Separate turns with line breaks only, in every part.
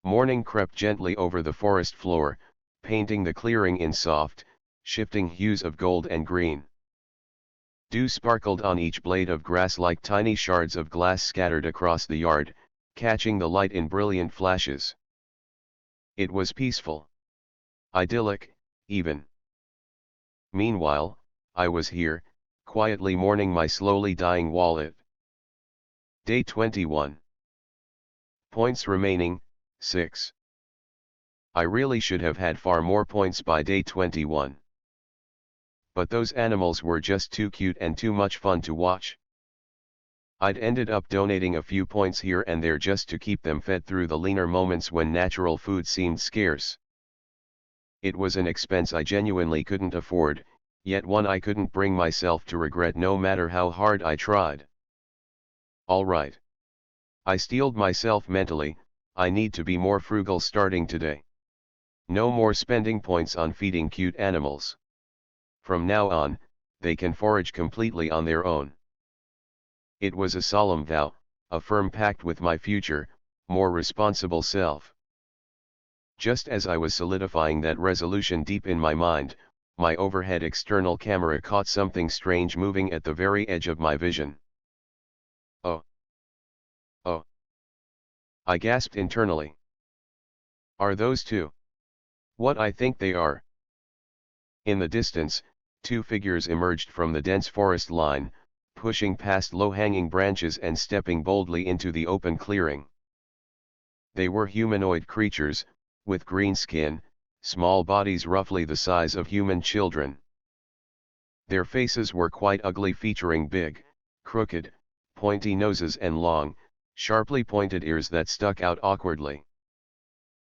Morning crept gently over the forest floor, painting the clearing in soft, shifting hues of gold and green. Dew sparkled on each blade of grass like tiny shards of glass scattered across the yard, catching the light in brilliant flashes. It was peaceful. Idyllic, even. Meanwhile, I was here, quietly mourning my slowly dying wallet. Day 21. Points remaining, 6. I really should have had far more points by day 21. But those animals were just too cute and too much fun to watch. I'd ended up donating a few points here and there just to keep them fed through the leaner moments when natural food seemed scarce. It was an expense I genuinely couldn't afford, yet one I couldn't bring myself to regret no matter how hard I tried. Alright. I steeled myself mentally, I need to be more frugal starting today. No more spending points on feeding cute animals. From now on, they can forage completely on their own. It was a solemn vow, a firm pact with my future, more responsible self. Just as I was solidifying that resolution deep in my mind, my overhead external camera caught something strange moving at the very edge of my vision. Oh! Oh! I gasped internally. Are those two? What I think they are. In the distance, two figures emerged from the dense forest line, pushing past low-hanging branches and stepping boldly into the open clearing. They were humanoid creatures, with green skin, small bodies roughly the size of human children. Their faces were quite ugly, featuring big, crooked, pointy noses and long, sharply pointed ears that stuck out awkwardly.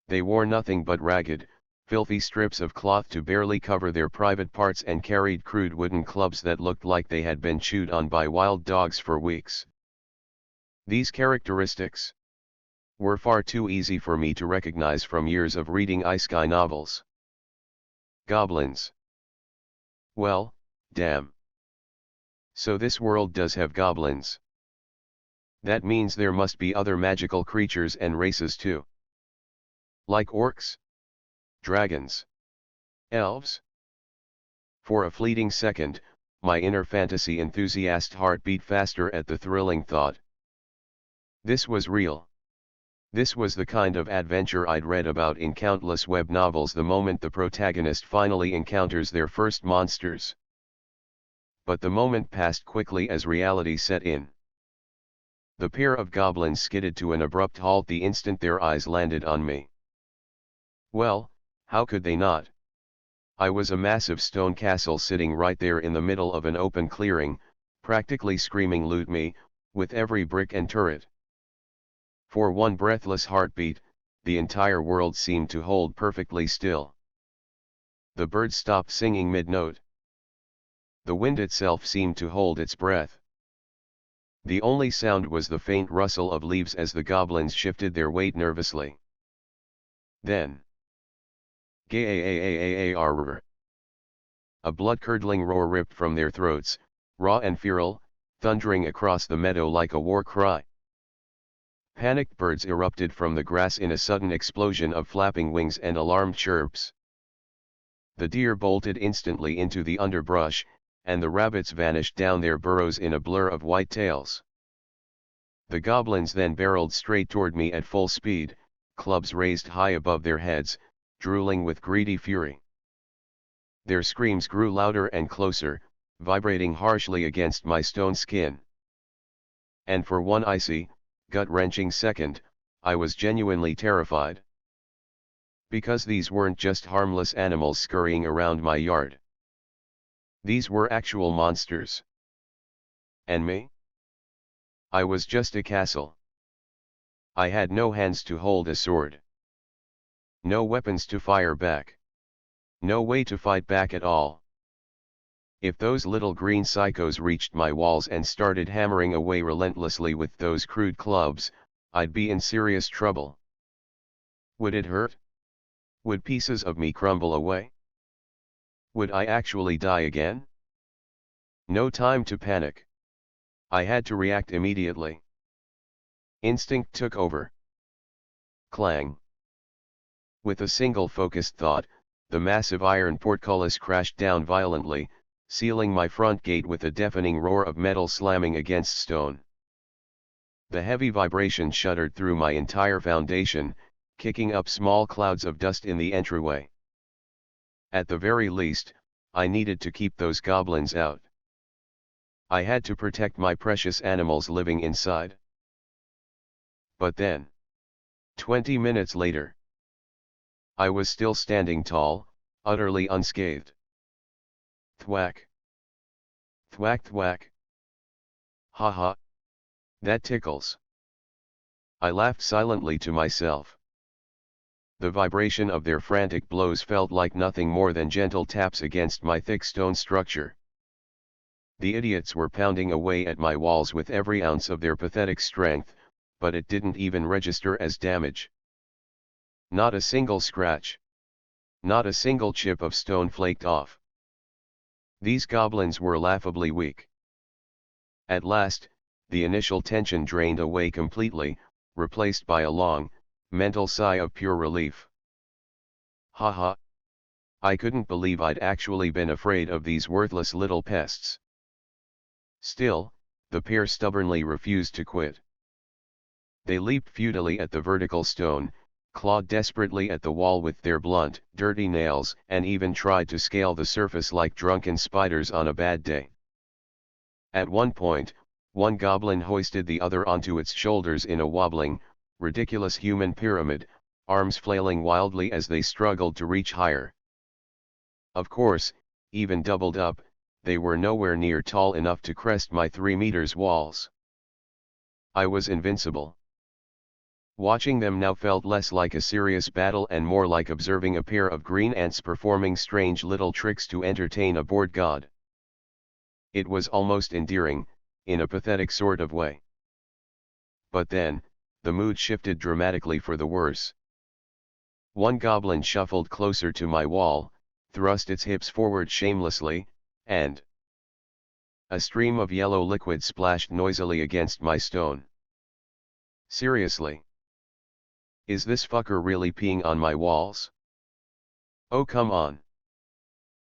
They wore nothing but ragged, filthy strips of cloth to barely cover their private parts and carried crude wooden clubs that looked like they had been chewed on by wild dogs for weeks. These characteristics were far too easy for me to recognize from years of reading isekai novels. Goblins. Well, damn. So this world does have goblins. That means there must be other magical creatures and races too. Like orcs? Dragons? Elves? For a fleeting second, my inner fantasy enthusiast heart beat faster at the thrilling thought. This was real. This was the kind of adventure I'd read about in countless web novels the moment the protagonist finally encounters their first monsters. But the moment passed quickly as reality set in. The pair of goblins skidded to an abrupt halt the instant their eyes landed on me. Well, how could they not? I was a massive stone castle sitting right there in the middle of an open clearing, practically screaming "Loot me," with every brick and turret. For one breathless heartbeat, the entire world seemed to hold perfectly still. The birds stopped singing mid-note. The wind itself seemed to hold its breath. The only sound was the faint rustle of leaves as the goblins shifted their weight nervously. Then, "Ga-a-a-a-a-a-r-r." A blood-curdling roar ripped from their throats, raw and feral, thundering across the meadow like a war cry. Panicked birds erupted from the grass in a sudden explosion of flapping wings and alarmed chirps. The deer bolted instantly into the underbrush, and the rabbits vanished down their burrows in a blur of white tails. The goblins then barreled straight toward me at full speed, clubs raised high above their heads, drooling with greedy fury. Their screams grew louder and closer, vibrating harshly against my stone skin. And for one icy, gut-wrenching second, I was genuinely terrified. Because these weren't just harmless animals scurrying around my yard. These were actual monsters. And me? I was just a castle. I had no hands to hold a sword. No weapons to fire back. No way to fight back at all. If those little green psychos reached my walls and started hammering away relentlessly with those crude clubs, I'd be in serious trouble. Would it hurt? Would pieces of me crumble away? Would I actually die again? No time to panic. I had to react immediately. Instinct took over. Clang. With a single focused thought, the massive iron portcullis crashed down violently, sealing my front gate with a deafening roar of metal slamming against stone. The heavy vibration shuddered through my entire foundation, kicking up small clouds of dust in the entryway. At the very least, I needed to keep those goblins out. I had to protect my precious animals living inside. But then, 20 minutes later, I was still standing tall, utterly unscathed. Thwack. Thwack thwack. Ha ha. That tickles. I laughed silently to myself. The vibration of their frantic blows felt like nothing more than gentle taps against my thick stone structure. The idiots were pounding away at my walls with every ounce of their pathetic strength, but it didn't even register as damage. Not a single scratch. Not a single chip of stone flaked off. These goblins were laughably weak. At last, the initial tension drained away completely, replaced by a long, mental sigh of pure relief. Ha ha. I couldn't believe I'd actually been afraid of these worthless little pests. Still, the pair stubbornly refused to quit. They leaped futilely at the vertical stone, clawed desperately at the wall with their blunt, dirty nails, and even tried to scale the surface like drunken spiders on a bad day. At one point, one goblin hoisted the other onto its shoulders in a wobbling, ridiculous human pyramid, arms flailing wildly as they struggled to reach higher. Of course, even doubled up, they were nowhere near tall enough to crest my 3 meters walls. I was invincible. Watching them now felt less like a serious battle and more like observing a pair of green ants performing strange little tricks to entertain a bored god. It was almost endearing, in a pathetic sort of way. But then, the mood shifted dramatically for the worse. One goblin shuffled closer to my wall, thrust its hips forward shamelessly, and a stream of yellow liquid splashed noisily against my stone. Seriously? Is this fucker really peeing on my walls? Oh come on.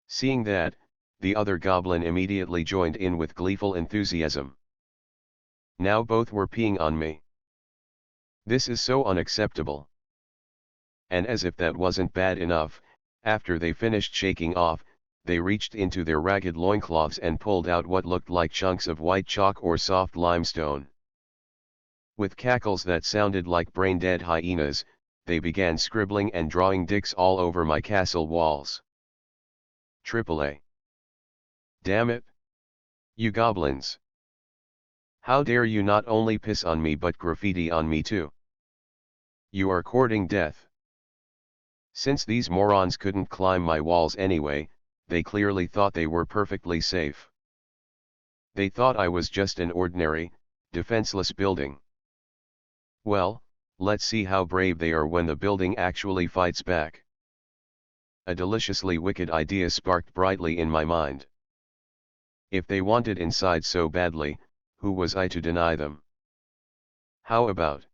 Seeing that, the other goblin immediately joined in with gleeful enthusiasm. Now both were peeing on me. This is so unacceptable. And as if that wasn't bad enough, after they finished shaking off, they reached into their ragged loincloths and pulled out what looked like chunks of white chalk or soft limestone. With cackles that sounded like brain-dead hyenas, they began scribbling and drawing dicks all over my castle walls. AAA. Damn it! You goblins! How dare you not only piss on me but graffiti on me too? You are courting death. Since these morons couldn't climb my walls anyway, they clearly thought they were perfectly safe. They thought I was just an ordinary, defenseless building. Well, let's see how brave they are when the building actually fights back. A deliciously wicked idea sparked brightly in my mind. If they wanted inside so badly, who was I to deny them? How about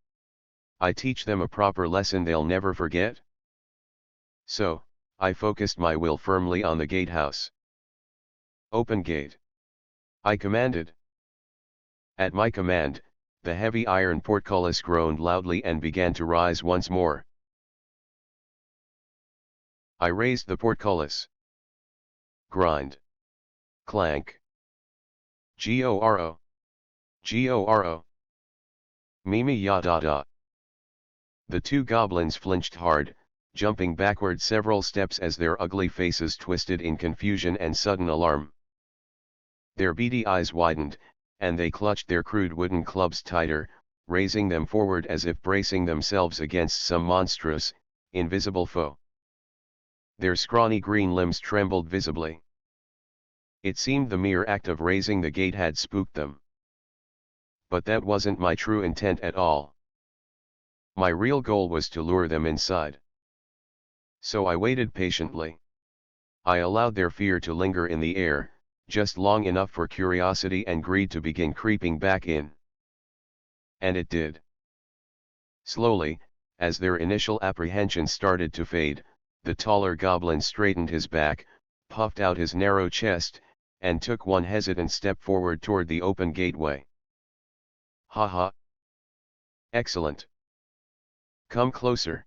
I teach them a proper lesson they'll never forget? So, I focused my will firmly on the gatehouse. Open gate. I commanded. At my command, the heavy iron portcullis groaned loudly and began to rise once more. I raised the portcullis. Grind. Clank. Goro. Goro. Mimi ya da da. The two goblins flinched hard, jumping backward several steps as their ugly faces twisted in confusion and sudden alarm. Their beady eyes widened, and they clutched their crude wooden clubs tighter, raising them forward as if bracing themselves against some monstrous, invisible foe. Their scrawny green limbs trembled visibly. It seemed the mere act of raising the gate had spooked them. But that wasn't my true intent at all. My real goal was to lure them inside. So I waited patiently. I allowed their fear to linger in the air, just long enough for curiosity and greed to begin creeping back in. And it did. Slowly, As their initial apprehension started to fade, the taller goblin straightened his back, puffed out his narrow chest, and took one hesitant step forward toward the open gateway. Ha ha! Excellent! Come closer!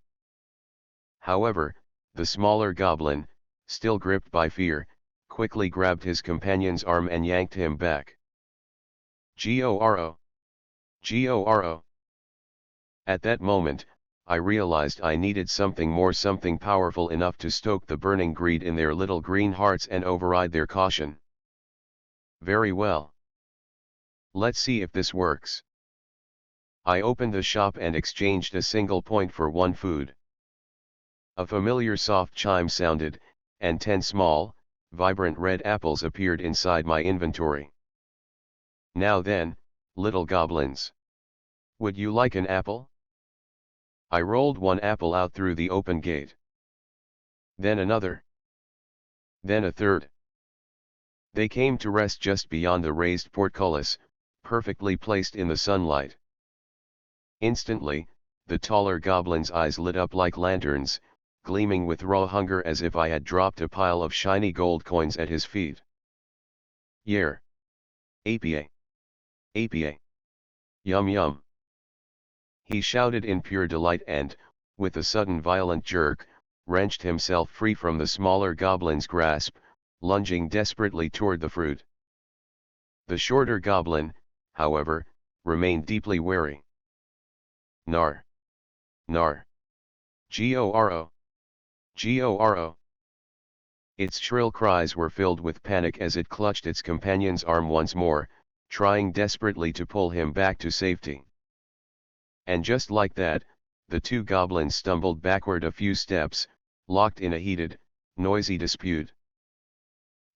However, the smaller goblin, still gripped by fear, quickly grabbed his companion's arm and yanked him back. Goro! Goro! At that moment, I realized I needed something powerful enough to stoke the burning greed in their little green hearts and override their caution. Very well. Let's see if this works. I opened the shop and exchanged a single point for one food. A familiar soft chime sounded, and 10 small, vibrant red apples appeared inside my inventory. Now then, little goblins. Would you like an apple? I rolled one apple out through the open gate. Then another. Then a third. They came to rest just beyond the raised portcullis, perfectly placed in the sunlight. Instantly, the taller goblin's eyes lit up like lanterns, gleaming with raw hunger as if I had dropped a pile of shiny gold coins at his feet. Yer! Apa! Apa! Yum yum! He shouted in pure delight and, with a sudden violent jerk, wrenched himself free from the smaller goblin's grasp, lunging desperately toward the fruit. The shorter goblin, however, remained deeply wary. Nar! Nar! Goro! Goro! Its shrill cries were filled with panic as it clutched its companion's arm once more, trying desperately to pull him back to safety. And just like that, the two goblins stumbled backward a few steps, locked in a heated, noisy dispute.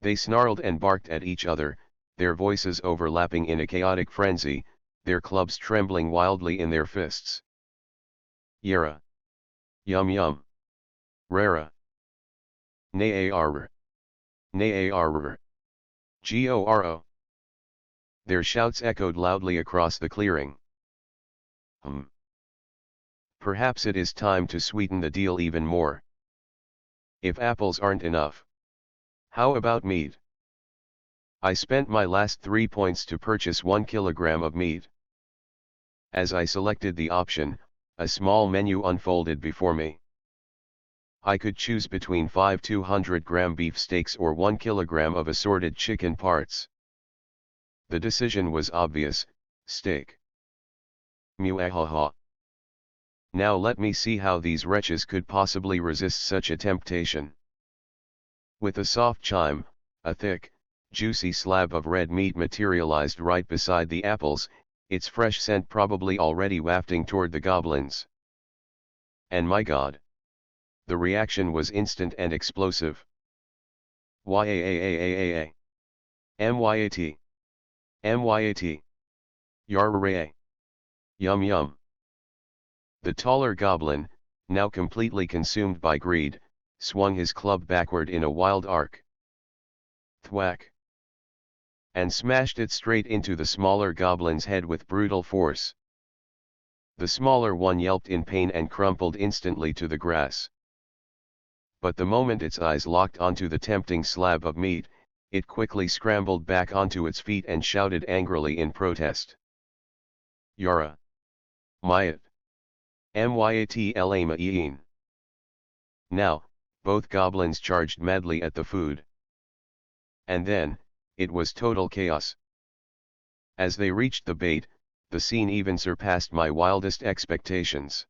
They snarled and barked at each other, their voices overlapping in a chaotic frenzy, their clubs trembling wildly in their fists. Yera! Yum yum! Rara! Naar! Naar! Goro! Their shouts echoed loudly across the clearing. Perhaps it is time to sweeten the deal even more. If apples aren't enough, how about meat? I spent my last 3 points to purchase 1 kilogram of meat. As I selected the option, a small menu unfolded before me. I could choose between 5 200-gram beef steaks or 1 kilogram of assorted chicken parts. The decision was obvious: steak. Muahaha. Now let me see how these wretches could possibly resist such a temptation. With a soft chime, a thick, juicy slab of red meat materialized right beside the apples, its fresh scent probably already wafting toward the goblins. And my God! The reaction was instant and explosive. Yaaaaaaa. Myat. Myat. Yarraraa. Yum yum. The taller goblin, now completely consumed by greed, swung his club backward in a wild arc. Thwack! And smashed it straight into the smaller goblin's head with brutal force. The smaller one yelped in pain and crumpled instantly to the grass. But the moment its eyes locked onto the tempting slab of meat, it quickly scrambled back onto its feet and shouted angrily in protest. Yara! Myat! Myat. Now, both goblins charged madly at the food. And then, it was total chaos. As they reached the bait, the scene even surpassed my wildest expectations.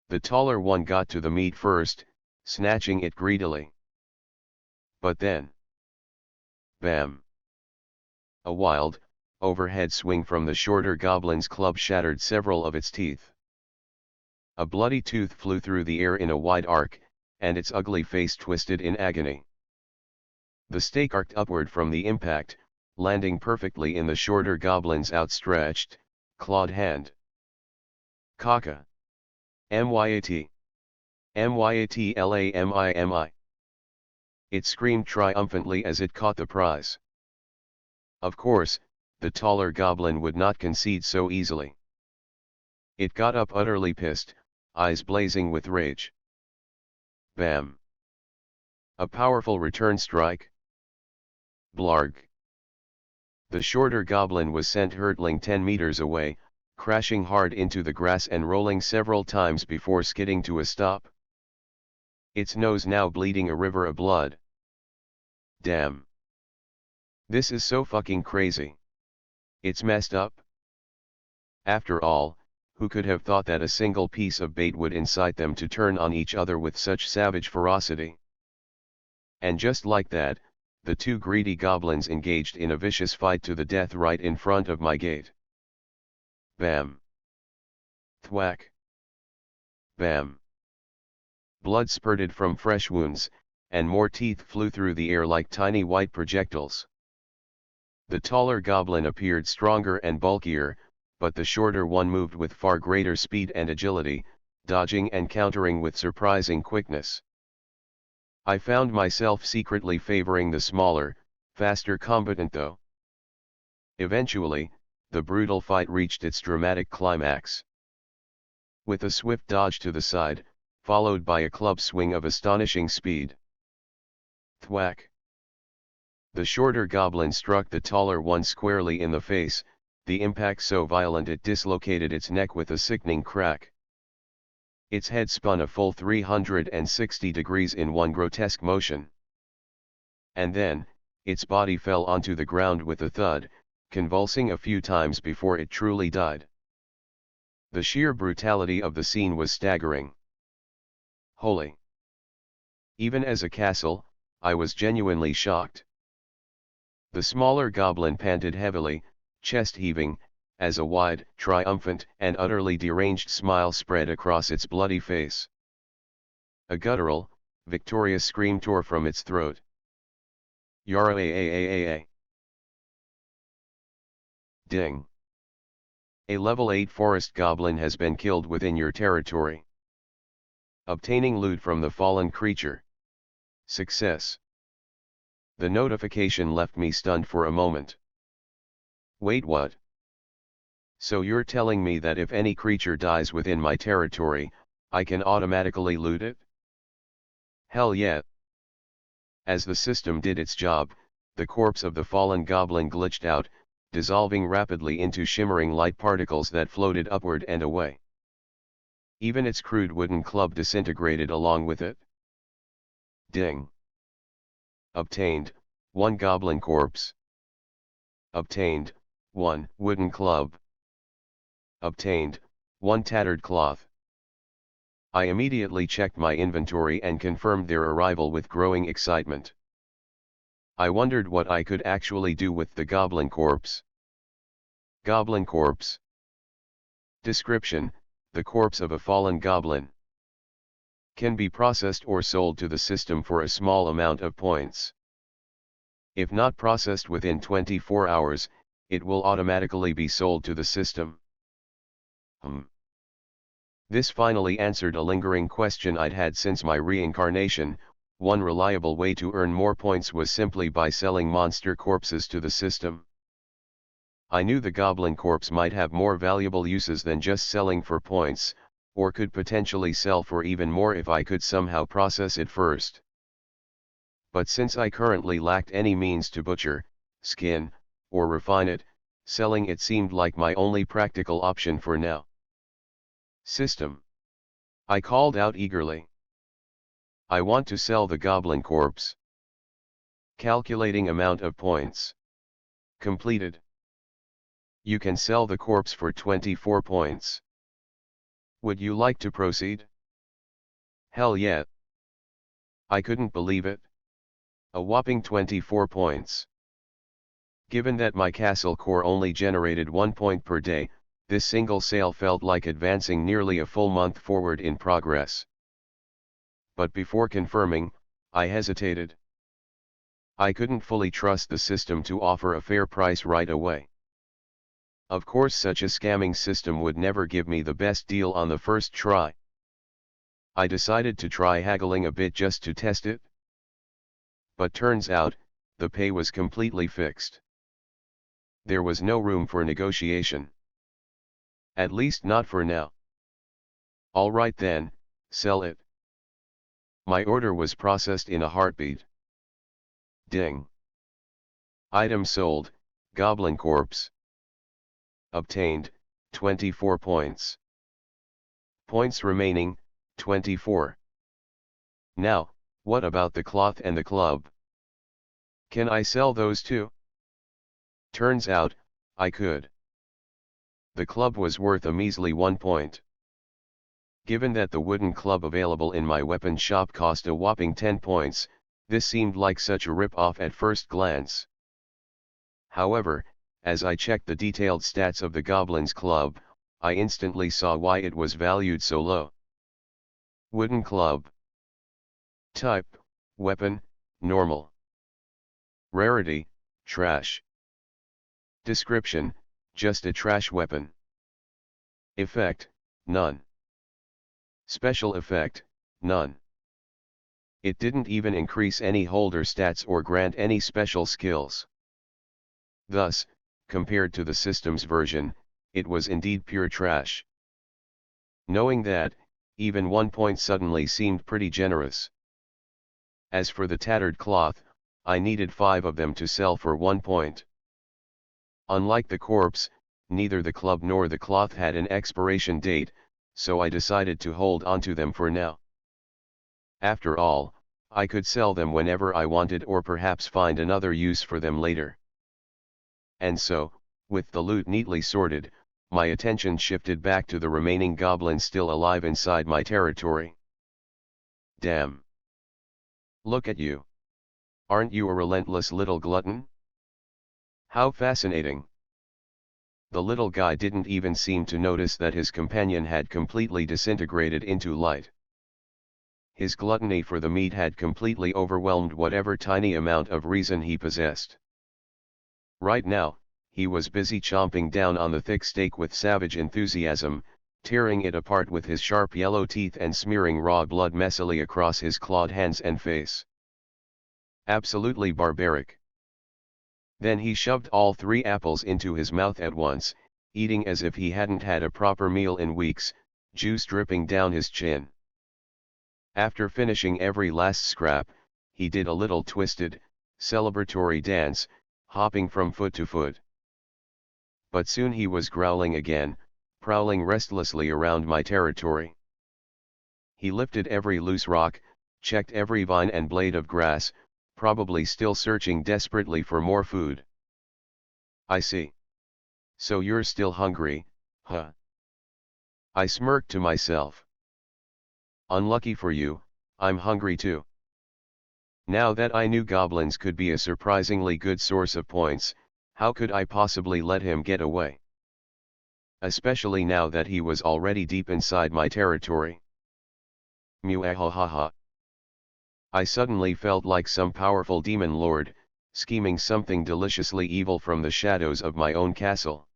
The taller one got to the meat first, snatching it greedily. But then, bam! A wild, overhead swing from the shorter goblin's club shattered several of its teeth. A bloody tooth flew through the air in a wide arc, and its ugly face twisted in agony. The steak arced upward from the impact, landing perfectly in the shorter goblin's outstretched, clawed hand. Kaka! Myat! Myat. It screamed triumphantly as it caught the prize. Of course, the taller goblin would not concede so easily. It got up utterly pissed, eyes blazing with rage. Bam! A powerful return strike. Blarg! The shorter goblin was sent hurtling 10 meters away, crashing hard into the grass and rolling several times before skidding to a stop. Its nose now bleeding a river of blood. Damn. This is so fucking crazy. It's messed up. After all, who could have thought that a single piece of bait would incite them to turn on each other with such savage ferocity? And just like that, the two greedy goblins engaged in a vicious fight to the death right in front of my gate. Bam! Thwack! Bam! Blood spurted from fresh wounds, and more teeth flew through the air like tiny white projectiles. The taller goblin appeared stronger and bulkier, but the shorter one moved with far greater speed and agility, dodging and countering with surprising quickness. I found myself secretly favoring the smaller, faster combatant though. Eventually, the brutal fight reached its dramatic climax. With a swift dodge to the side, followed by a club swing of astonishing speed. Thwack! The shorter goblin struck the taller one squarely in the face, the impact so violent it dislocated its neck with a sickening crack. Its head spun a full 360 degrees in one grotesque motion. And then, its body fell onto the ground with a thud, convulsing a few times before it truly died. The sheer brutality of the scene was staggering. Holy! Even as a castle, I was genuinely shocked. The smaller goblin panted heavily, chest heaving, as a wide, triumphant, and utterly deranged smile spread across its bloody face. A guttural, victorious scream tore from its throat. Yara a. Ding! A level 8 forest goblin has been killed within your territory. Obtaining loot from the fallen creature. Success. The notification left me stunned for a moment. Wait, what? So you're telling me that if any creature dies within my territory, I can automatically loot it? Hell yeah! As the system did its job, the corpse of the fallen goblin glitched out, dissolving rapidly into shimmering light particles that floated upward and away. Even its crude wooden club disintegrated along with it. Ding! Obtained, 1 goblin corpse. Obtained, 1 wooden club. Obtained, 1 tattered cloth. I immediately checked my inventory and confirmed their arrival with growing excitement. I wondered what I could actually do with the goblin corpse. Goblin corpse. Description: the corpse of a fallen goblin. Can be processed or sold to the system for a small amount of points. If not processed within 24 hours, it will automatically be sold to the system. This finally answered a lingering question I'd had since my reincarnation. One reliable way to earn more points was simply by selling monster corpses to the system. I knew the goblin corpse might have more valuable uses than just selling for points, or could potentially sell for even more if I could somehow process it first. But since I currently lacked any means to butcher, skin, or refine it, selling it seemed like my only practical option for now. System. I called out eagerly. I want to sell the goblin corpse. Calculating amount of points. Completed. You can sell the corpse for 24 points. Would you like to proceed? Hell yeah. I couldn't believe it. A whopping 24 points. Given that my castle core only generated 1 point per day, this single sale felt like advancing nearly a full month forward in progress. But before confirming, I hesitated. I couldn't fully trust the system to offer a fair price right away. Of course, such a scamming system would never give me the best deal on the first try. I decided to try haggling a bit just to test it. But turns out, the pay was completely fixed. There was no room for negotiation. At least not for now. Alright then, sell it. My order was processed in a heartbeat. Ding. Item sold, Goblin Corpse. Obtained, 24 points. Points remaining, 24. Now, what about the cloth and the club? Can I sell those too? Turns out, I could. The club was worth a measly 1 point. Given that the wooden club available in my weapon shop cost a whopping 10 points, this seemed like such a rip-off at first glance. However, as I checked the detailed stats of the Goblin's club, I instantly saw why it was valued so low. Wooden club. Type, weapon, normal. Rarity, trash. Description, just a trash weapon. Effect, none. Special effect, none. It didn't even increase any holder stats or grant any special skills. Thus, compared to the system's version, it was indeed pure trash. Knowing that, even 1 point suddenly seemed pretty generous. As for the tattered cloth, I needed 5 of them to sell for 1 point. Unlike the corpse, neither the club nor the cloth had an expiration date, so I decided to hold onto them for now. After all, I could sell them whenever I wanted or perhaps find another use for them later. And so, with the loot neatly sorted, my attention shifted back to the remaining goblins still alive inside my territory. Damn. Look at you. Aren't you a relentless little glutton? How fascinating. The little guy didn't even seem to notice that his companion had completely disintegrated into light. His gluttony for the meat had completely overwhelmed whatever tiny amount of reason he possessed. Right now, he was busy chomping down on the thick steak with savage enthusiasm, tearing it apart with his sharp yellow teeth and smearing raw blood messily across his clawed hands and face. Absolutely barbaric. Then he shoved all 3 apples into his mouth at once, eating as if he hadn't had a proper meal in weeks, juice dripping down his chin. After finishing every last scrap, he did a little twisted, celebratory dance, hopping from foot to foot. But soon he was growling again, prowling restlessly around my territory. He lifted every loose rock, checked every vine and blade of grass, probably still searching desperately for more food. I see. So you're still hungry, huh? I smirked to myself. Unlucky for you, I'm hungry too. Now that I knew goblins could be a surprisingly good source of points, how could I possibly let him get away? Especially now that he was already deep inside my territory. Mewahahaha. I suddenly felt like some powerful demon lord, scheming something deliciously evil from the shadows of my own castle.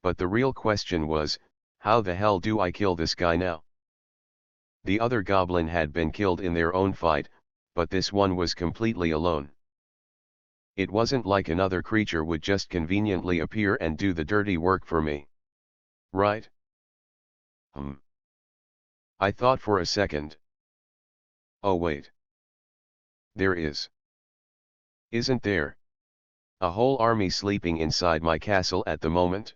But the real question was, how the hell do I kill this guy now? The other goblin had been killed in their own fight, but this one was completely alone. It wasn't like another creature would just conveniently appear and do the dirty work for me. Right? I thought for a second. Oh wait. There is. Isn't there? A whole army sleeping inside my castle at the moment?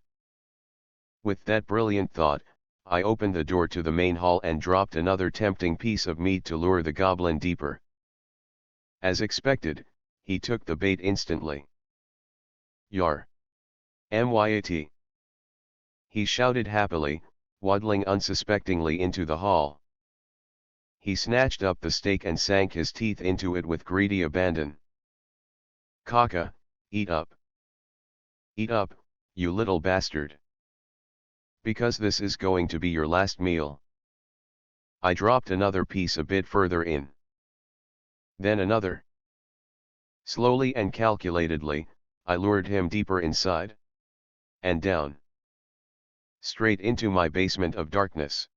With that brilliant thought, I opened the door to the main hall and dropped another tempting piece of meat to lure the goblin deeper. As expected, he took the bait instantly. Yar. Myat. He shouted happily, waddling unsuspectingly into the hall. He snatched up the steak and sank his teeth into it with greedy abandon. Kaka, eat up. Eat up, you little bastard. Because this is going to be your last meal. I dropped another piece a bit further in. Then another. Slowly and calculatedly, I lured him deeper inside. And down. Straight into my basement of darkness.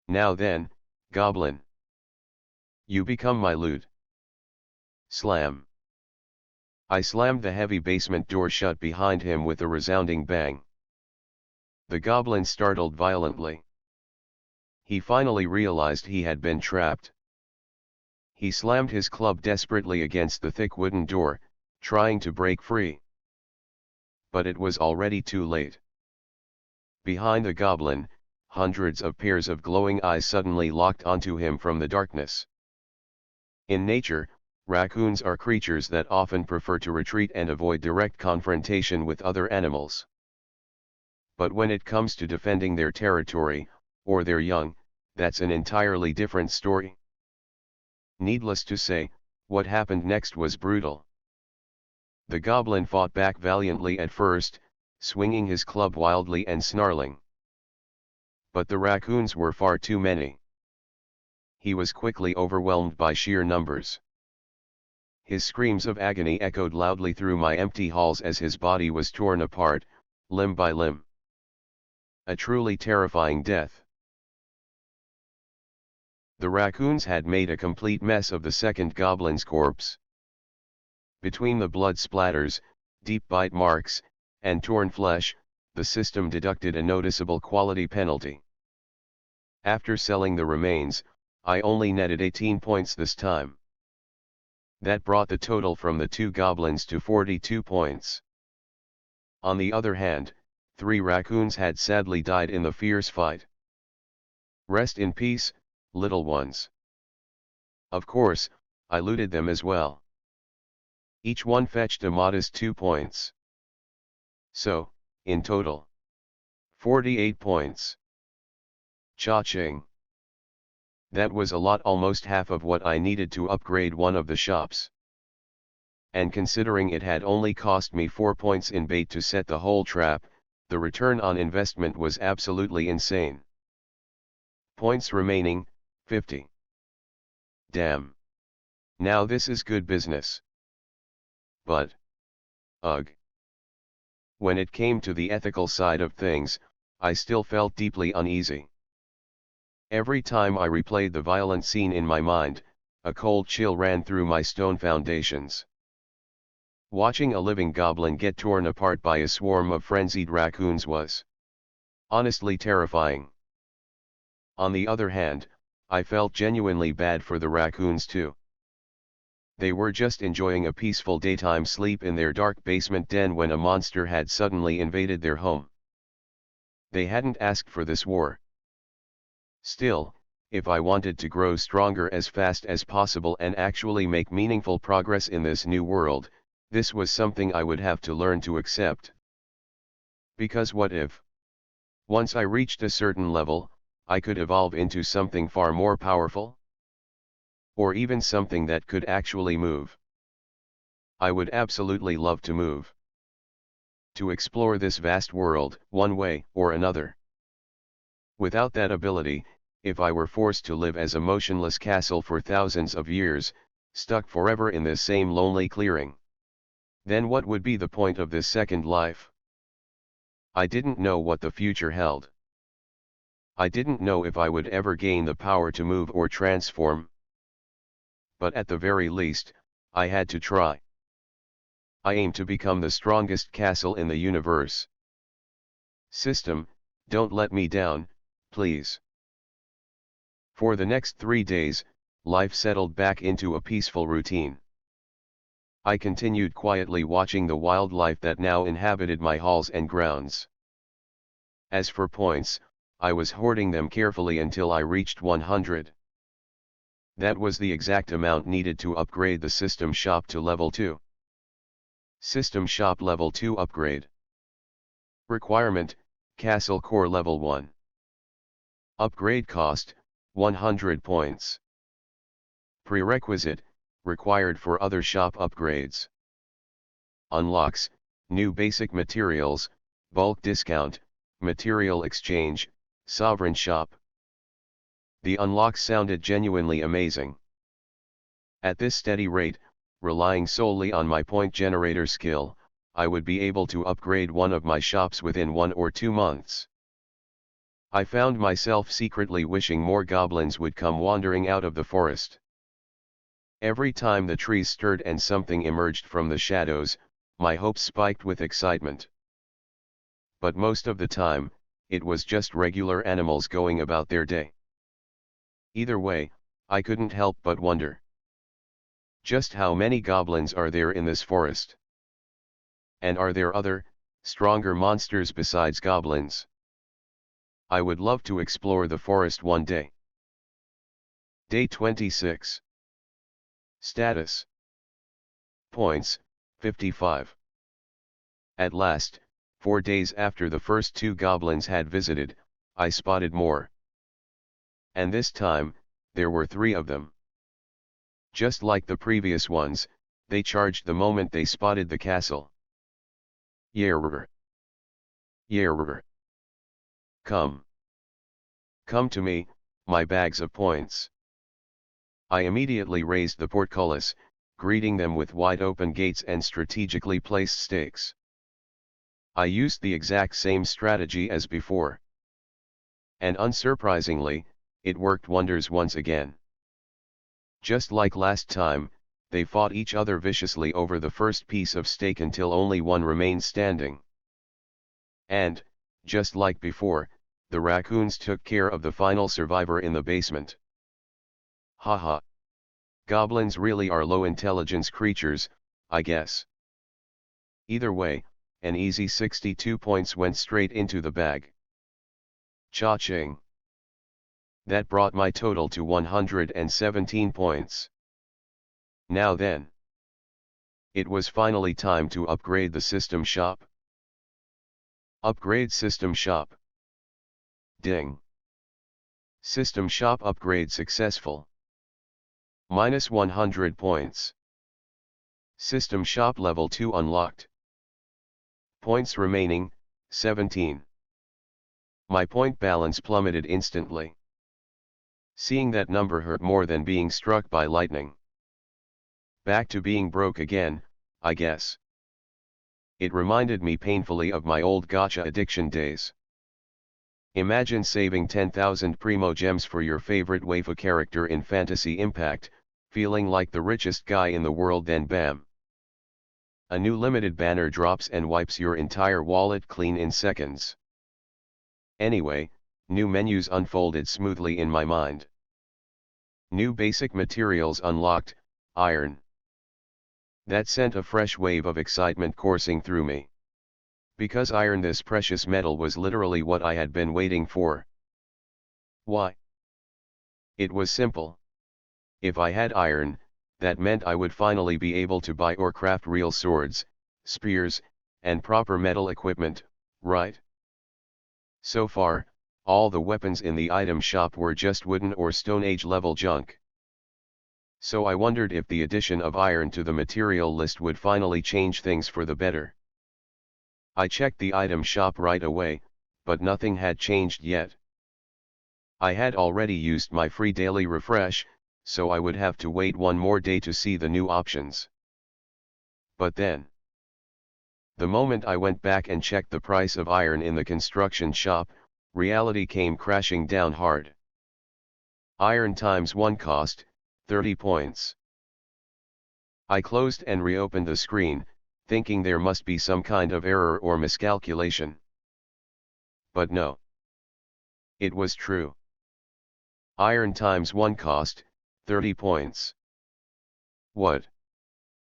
Now then, goblin. You become my loot. Slam. I slammed the heavy basement door shut behind him with a resounding bang. The goblin startled violently. He finally realized he had been trapped. He slammed his club desperately against the thick wooden door, trying to break free. But it was already too late. Behind the goblin, hundreds of pairs of glowing eyes suddenly locked onto him from the darkness. In nature, raccoons are creatures that often prefer to retreat and avoid direct confrontation with other animals. But when it comes to defending their territory, or their young, that's an entirely different story. Needless to say, what happened next was brutal. The goblin fought back valiantly at first, swinging his club wildly and snarling. But the raccoons were far too many. He was quickly overwhelmed by sheer numbers. His screams of agony echoed loudly through my empty halls as his body was torn apart, limb by limb. A truly terrifying death. The raccoons had made a complete mess of the second goblin's corpse. Between the blood splatters, deep bite marks, and torn flesh, the system deducted a noticeable quality penalty. After selling the remains, I only netted 18 points this time. That brought the total from the two goblins to 42 points. On the other hand, 3 raccoons had sadly died in the fierce fight. Rest in peace, little ones. Of course, I looted them as well. Each one fetched a modest 2 points. So, in total, 48 points. Cha-ching. That was a lot, almost half of what I needed to upgrade one of the shops. And considering it had only cost me 4 points in bait to set the whole trap, the return on investment was absolutely insane. Points remaining, 50. Damn. Now this is good business. But, ugh. When it came to the ethical side of things, I still felt deeply uneasy. Every time I replayed the violent scene in my mind, a cold chill ran through my stone foundations. Watching a living goblin get torn apart by a swarm of frenzied raccoons was honestly terrifying. On the other hand, I felt genuinely bad for the raccoons too. They were just enjoying a peaceful daytime sleep in their dark basement den when a monster had suddenly invaded their home. They hadn't asked for this war. Still, if I wanted to grow stronger as fast as possible and actually make meaningful progress in this new world, this was something I would have to learn to accept. Because what if, once I reached a certain level, I could evolve into something far more powerful? Or even something that could actually move? I would absolutely love to move. To explore this vast world, one way or another. Without that ability, if I were forced to live as a motionless castle for thousands of years, stuck forever in this same lonely clearing, then what would be the point of this second life? I didn't know what the future held. I didn't know if I would ever gain the power to move or transform. But at the very least, I had to try. I aim to become the strongest castle in the universe. System, don't let me down, please. For the next 3 days, life settled back into a peaceful routine. I continued quietly watching the wildlife that now inhabited my halls and grounds. As for points, I was hoarding them carefully until I reached 100. That was the exact amount needed to upgrade the system shop to level 2. System shop level 2 upgrade. Requirement, Castle Core level 1. Upgrade cost, 100 points. Prerequisite, required for other shop upgrades. Unlocks, new basic materials, bulk discount, material exchange, sovereign shop. The unlocks sounded genuinely amazing. At this steady rate, relying solely on my point generator skill, I would be able to upgrade one of my shops within 1 or 2 months. I found myself secretly wishing more goblins would come wandering out of the forest. Every time the trees stirred and something emerged from the shadows, my hopes spiked with excitement. But most of the time, it was just regular animals going about their day. Either way, I couldn't help but wonder. Just how many goblins are there in this forest? And are there other, stronger monsters besides goblins? I would love to explore the forest one day. Day 26. Status. Points, 55. At last, 4 days after the first 2 goblins had visited, I spotted more. And this time, there were 3 of them. Just like the previous ones, they charged the moment they spotted the castle. Yerr. Yerr. Come. Come to me, my bags of points. I immediately raised the portcullis, greeting them with wide open gates and strategically placed stakes. I used the exact same strategy as before. And unsurprisingly, it worked wonders once again. Just like last time, they fought each other viciously over the first piece of stake until only one remained standing. And, just like before, the raccoons took care of the final survivor in the basement. Haha. Goblins really are low intelligence creatures, I guess. Either way, an easy 62 points went straight into the bag. Cha-ching. That brought my total to 117 points. Now then. It was finally time to upgrade the system shop. Upgrade system shop. Ding. System shop upgrade successful. Minus 100 points. System shop level 2 unlocked. Points remaining, 17. My point balance plummeted instantly. Seeing that number hurt more than being struck by lightning. Back to being broke again, I guess. It reminded me painfully of my old gacha addiction days. Imagine saving 10,000 Primo Gems for your favorite waifu character in Fantasy Impact, feeling like the richest guy in the world, then bam! A new limited banner drops and wipes your entire wallet clean in seconds. Anyway, new menus unfolded smoothly in my mind. New basic materials unlocked, iron. That sent a fresh wave of excitement coursing through me. Because iron, this precious metal, was literally what I had been waiting for. Why? It was simple. If I had iron, that meant I would finally be able to buy or craft real swords, spears, and proper metal equipment, right? So far, all the weapons in the item shop were just wooden or Stone Age level junk. So I wondered if the addition of iron to the material list would finally change things for the better. I checked the item shop right away, but nothing had changed yet. I had already used my free daily refresh, so I would have to wait one more day to see the new options. But then, the moment I went back and checked the price of iron in the construction shop, reality came crashing down hard. Iron times 1 cost, 30 points. I closed and reopened the screen, thinking there must be some kind of error or miscalculation. But no. It was true. Iron times 1 cost, 30 points. What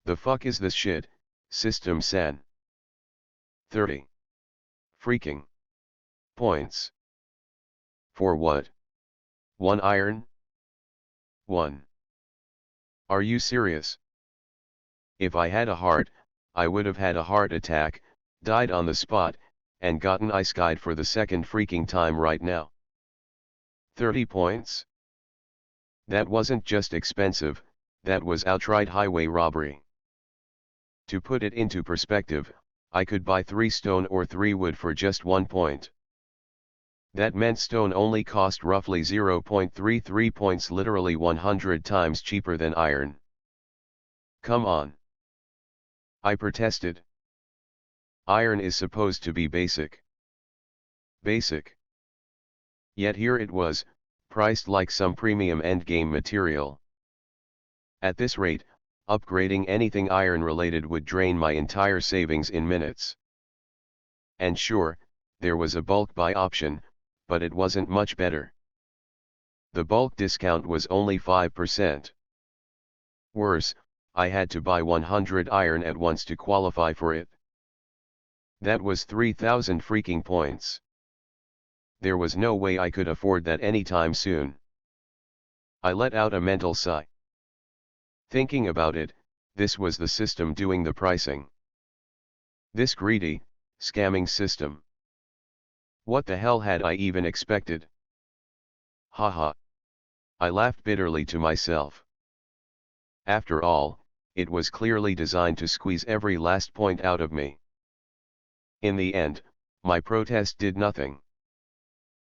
the fuck is this shit, System San? 30 freaking points. For what? 1 iron? 1. Are you serious? If I had a heart, I would have had a heart attack, died on the spot, and gotten ice-guyed for the second freaking time right now. 30 points? That wasn't just expensive, that was outright highway robbery. To put it into perspective, I could buy 3 stone or 3 wood for just 1 point. That meant stone only cost roughly 0.33 points, literally 100 times cheaper than iron. Come on. I protested. Iron is supposed to be basic. Basic. Yet here it was, priced like some premium endgame material. At this rate, upgrading anything iron related would drain my entire savings in minutes. And sure, there was a bulk buy option, but it wasn't much better. The bulk discount was only 5%. Worse, I had to buy 100 iron at once to qualify for it. That was 3,000 freaking points. There was no way I could afford that anytime soon. I let out a mental sigh. Thinking about it, this was the system doing the pricing. This greedy, scamming system. What the hell had I even expected? Haha. I laughed bitterly to myself. After all, it was clearly designed to squeeze every last point out of me. In the end, my protest did nothing.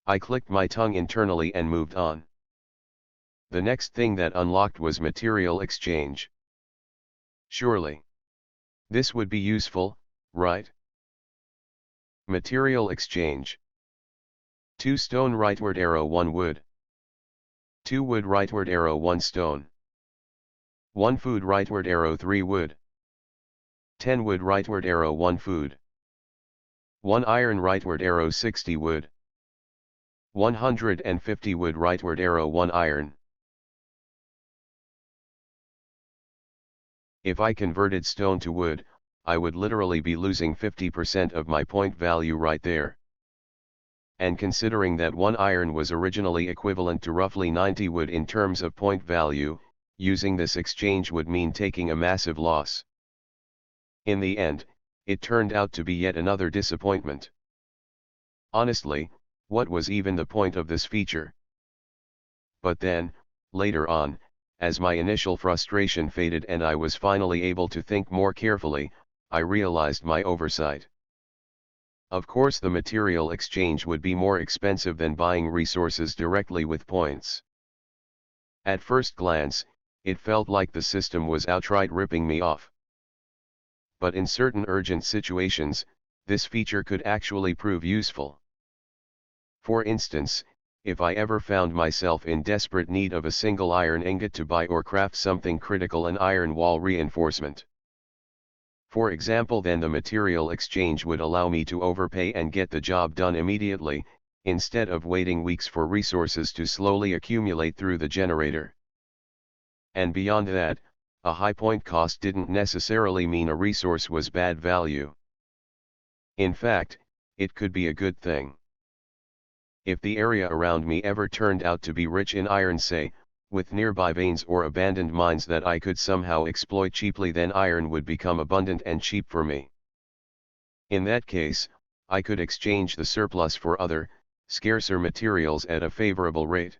I clicked my tongue internally and moved on. The next thing that unlocked was material exchange. Surely. This would be useful, right? Material exchange. 2 stone rightward arrow 1 wood. 2 wood rightward arrow 1 stone. 1 food rightward arrow 3 wood. 10 wood rightward arrow 1 food. 1 iron rightward arrow 60 wood. 150 wood rightward arrow 1 iron. If I converted stone to wood, I would literally be losing 50% of my point value right there. And considering that 1 iron was originally equivalent to roughly 90 wood in terms of point value, using this exchange would mean taking a massive loss. In the end, it turned out to be yet another disappointment. Honestly, what was even the point of this feature? But then, later on, as my initial frustration faded and I was finally able to think more carefully, I realized my oversight. Of course, the material exchange would be more expensive than buying resources directly with points. At first glance, it felt like the system was outright ripping me off. But in certain urgent situations, this feature could actually prove useful. For instance, if I ever found myself in desperate need of a single iron ingot to buy or craft something critical, an iron wall reinforcement. For example, then the material exchange would allow me to overpay and get the job done immediately, instead of waiting weeks for resources to slowly accumulate through the generator. And beyond that, a high point cost didn't necessarily mean a resource was bad value. In fact, it could be a good thing. If the area around me ever turned out to be rich in iron, say, with nearby veins or abandoned mines that I could somehow exploit cheaply, then iron would become abundant and cheap for me. In that case, I could exchange the surplus for other, scarcer materials at a favorable rate.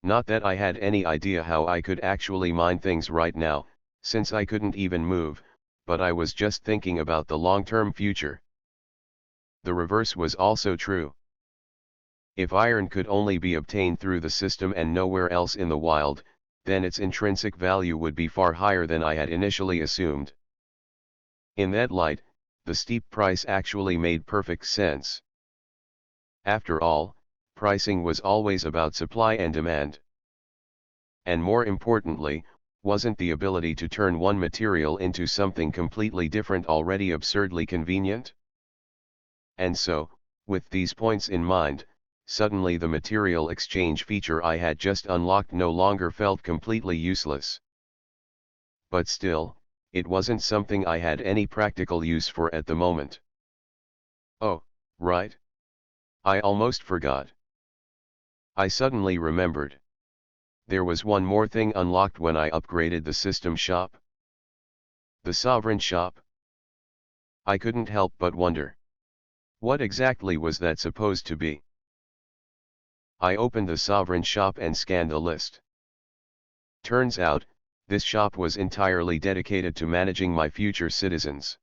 Not that I had any idea how I could actually mine things right now, since I couldn't even move, but I was just thinking about the long-term future. The reverse was also true. If iron could only be obtained through the system and nowhere else in the wild, then its intrinsic value would be far higher than I had initially assumed. In that light, the steep price actually made perfect sense. After all, pricing was always about supply and demand. And more importantly, wasn't the ability to turn one material into something completely different already absurdly convenient? And so, with these points in mind, suddenly the material exchange feature I had just unlocked no longer felt completely useless. But still, it wasn't something I had any practical use for at the moment. Oh, right. I almost forgot. I suddenly remembered. There was one more thing unlocked when I upgraded the system shop. The Sovereign Shop. I couldn't help but wonder. What exactly was that supposed to be? I opened the Sovereign Shop and scanned the list. Turns out, this shop was entirely dedicated to managing my future citizens.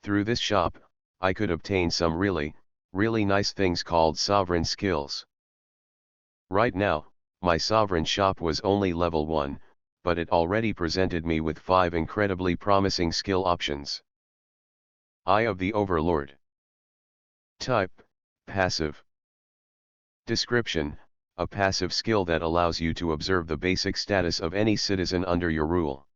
Through this shop, I could obtain some really nice things called sovereign skills. Right now, my Sovereign Shop was only level 1, but it already presented me with 5 incredibly promising skill options. Eye of the Overlord. Type, passive. Description, a passive skill that allows you to observe the basic status of any citizen under your rule.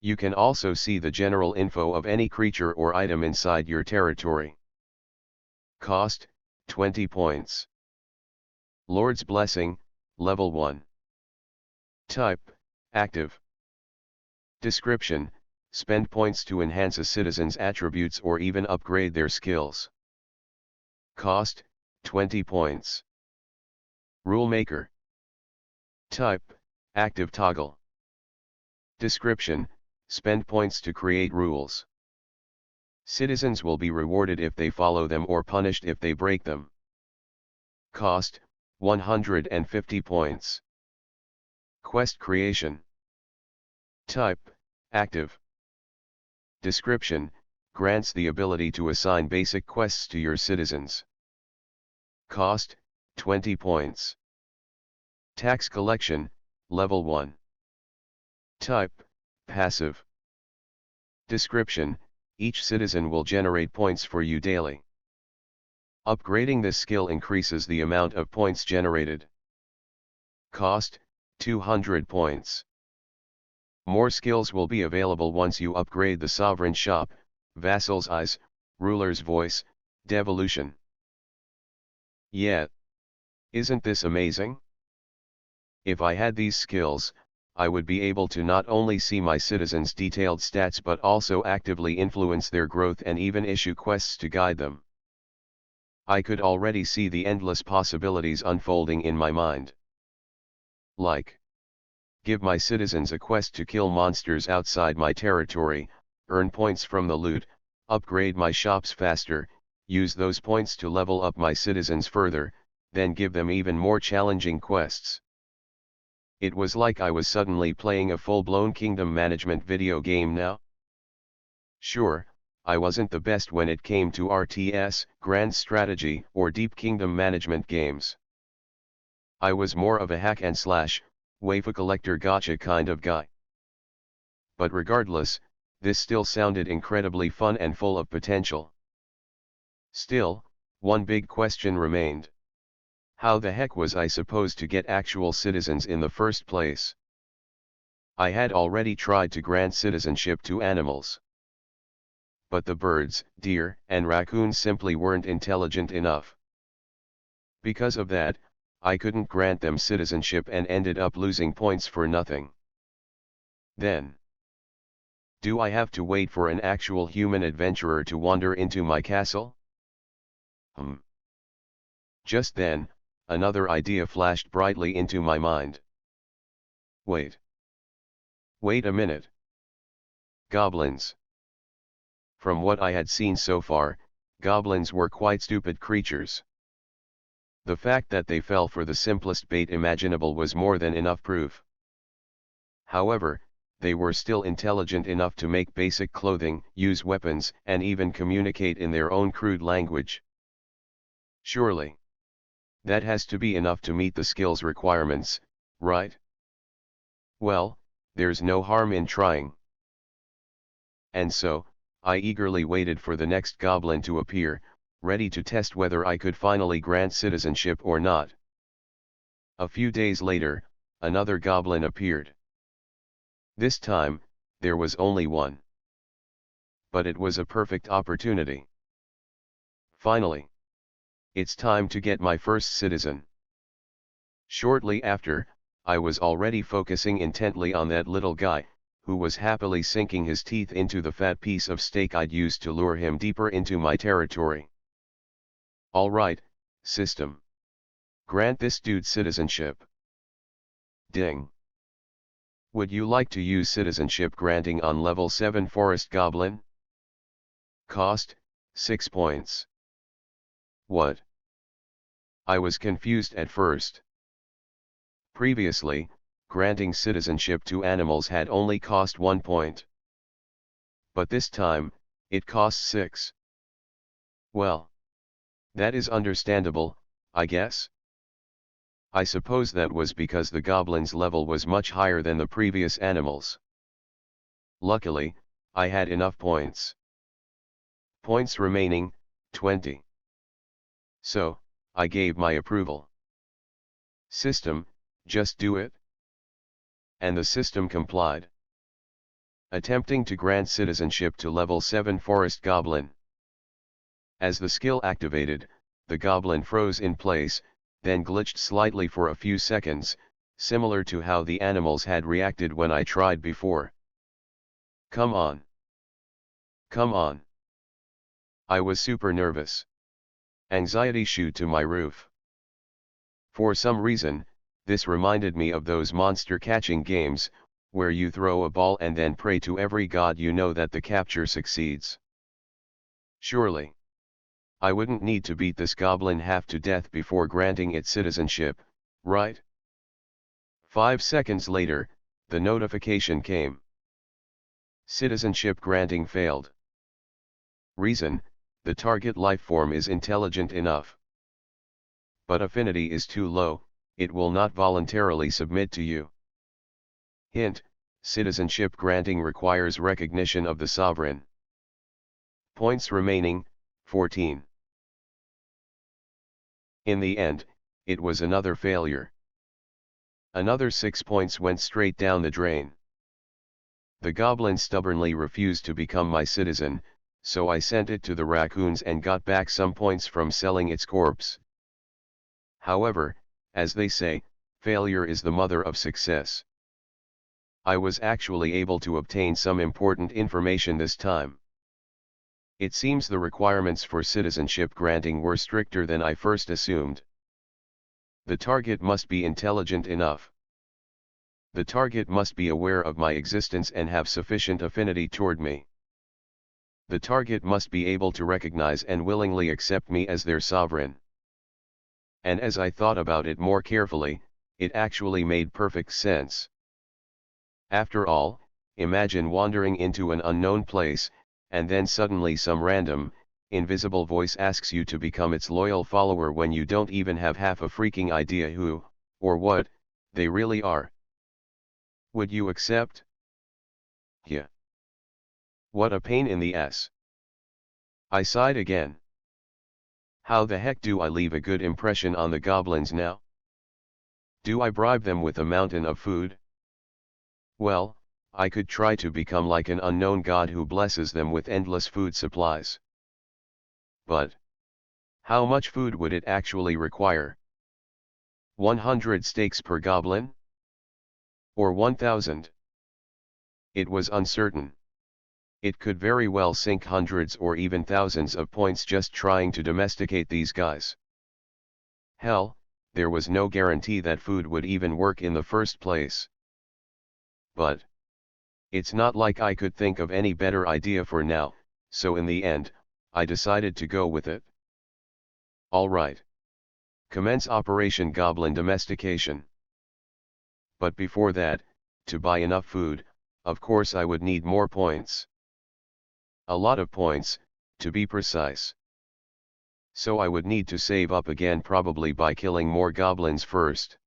You can also see the general info of any creature or item inside your territory. Cost, 20 points. Lord's Blessing, Level 1. Type, Active. Description, spend points to enhance a citizen's attributes or even upgrade their skills. Cost, 20 points. Rule Maker. Type, Active Toggle. Description, spend points to create rules. Citizens will be rewarded if they follow them or punished if they break them. Cost, 150 points. Quest Creation. Type, Active. Description, grants the ability to assign basic quests to your citizens. Cost, 20 points. Tax Collection, Level 1. Type, Passive. Description, each citizen will generate points for you daily. Upgrading this skill increases the amount of points generated. Cost, 200 points. More skills will be available once you upgrade the Sovereign Shop, Vassal's Eyes, Ruler's Voice, Devolution. Yeah. Isn't this amazing? If I had these skills, I would be able to not only see my citizens' detailed stats but also actively influence their growth and even issue quests to guide them. I could already see the endless possibilities unfolding in my mind. Like, give my citizens a quest to kill monsters outside my territory, earn points from the loot, upgrade my shops faster, use those points to level up my citizens further, then give them even more challenging quests. It was like I was suddenly playing a full-blown kingdom management video game now. Sure, I wasn't the best when it came to RTS, grand strategy, or deep kingdom management games. I was more of a hack and slash, waifu collector gotcha kind of guy. But regardless, this still sounded incredibly fun and full of potential. Still, one big question remained. How the heck was I supposed to get actual citizens in the first place? I had already tried to grant citizenship to animals. But the birds, deer, and raccoons simply weren't intelligent enough. Because of that, I couldn't grant them citizenship and ended up losing points for nothing. Then, do I have to wait for an actual human adventurer to wander into my castle? Just then, another idea flashed brightly into my mind. Wait a minute. Goblins. From what I had seen so far, goblins were quite stupid creatures. The fact that they fell for the simplest bait imaginable was more than enough proof. However, they were still intelligent enough to make basic clothing, use weapons, and even communicate in their own crude language. Surely, that has to be enough to meet the skills requirements, right? Well, there's no harm in trying. And so, I eagerly waited for the next goblin to appear, ready to test whether I could finally grant citizenship or not. A few days later, another goblin appeared. This time, there was only one. But it was a perfect opportunity. Finally, it's time to get my first citizen. Shortly after, I was already focusing intently on that little guy, who was happily sinking his teeth into the fat piece of steak I'd used to lure him deeper into my territory. Alright, system. Grant this dude citizenship. Ding. Would you like to use citizenship granting on level 7 Forest Goblin? Cost, 6 points. What? I was confused at first. Previously, granting citizenship to animals had only cost 1 point. But this time, it costs 6. Well, that is understandable, I guess. I suppose that was because the goblin's level was much higher than the previous animals. Luckily, I had enough points. Points remaining, 20. So, I gave my approval. System, just do it. And the system complied. Attempting to grant citizenship to level 7 Forest Goblin. As the skill activated, the goblin froze in place, then glitched slightly for a few seconds, similar to how the animals had reacted when I tried before. Come on. Come on. I was super nervous. Anxiety shoot to my roof. For some reason, this reminded me of those monster catching games, where you throw a ball and then pray to every god you know that the capture succeeds. Surely. I wouldn't need to beat this goblin half to death before granting it citizenship, right? 5 seconds later, the notification came. Citizenship granting failed. Reason: the target lifeform is intelligent enough. But affinity is too low, it will not voluntarily submit to you. Hint: citizenship granting requires recognition of the sovereign. Points remaining, 14. In the end, it was another failure. Another 6 points went straight down the drain. The goblin stubbornly refused to become my citizen, so I sent it to the raccoons and got back some points from selling its corpse. However, as they say, failure is the mother of success. I was actually able to obtain some important information this time. It seems the requirements for citizenship granting were stricter than I first assumed. The target must be intelligent enough. The target must be aware of my existence and have sufficient affinity toward me. The target must be able to recognize and willingly accept me as their sovereign. And as I thought about it more carefully, it actually made perfect sense. After all, imagine wandering into an unknown place, and then suddenly some random, invisible voice asks you to become its loyal follower when you don't even have half a freaking idea who, or what, they really are. Would you accept? Yeah. What a pain in the ass. I sighed again. How the heck do I leave a good impression on the goblins now? Do I bribe them with a mountain of food? Well, I could try to become like an unknown god who blesses them with endless food supplies. But how much food would it actually require? 100 steaks per goblin? Or 1,000? It was uncertain. It could very well sink hundreds or even thousands of points just trying to domesticate these guys. Hell, there was no guarantee that food would even work in the first place. But it's not like I could think of any better idea for now, so in the end, I decided to go with it. Alright. Commence Operation Goblin Domestication. But before that, to buy enough food, of course I would need more points. A lot of points, to be precise. So I would need to save up again, probably by killing more goblins first.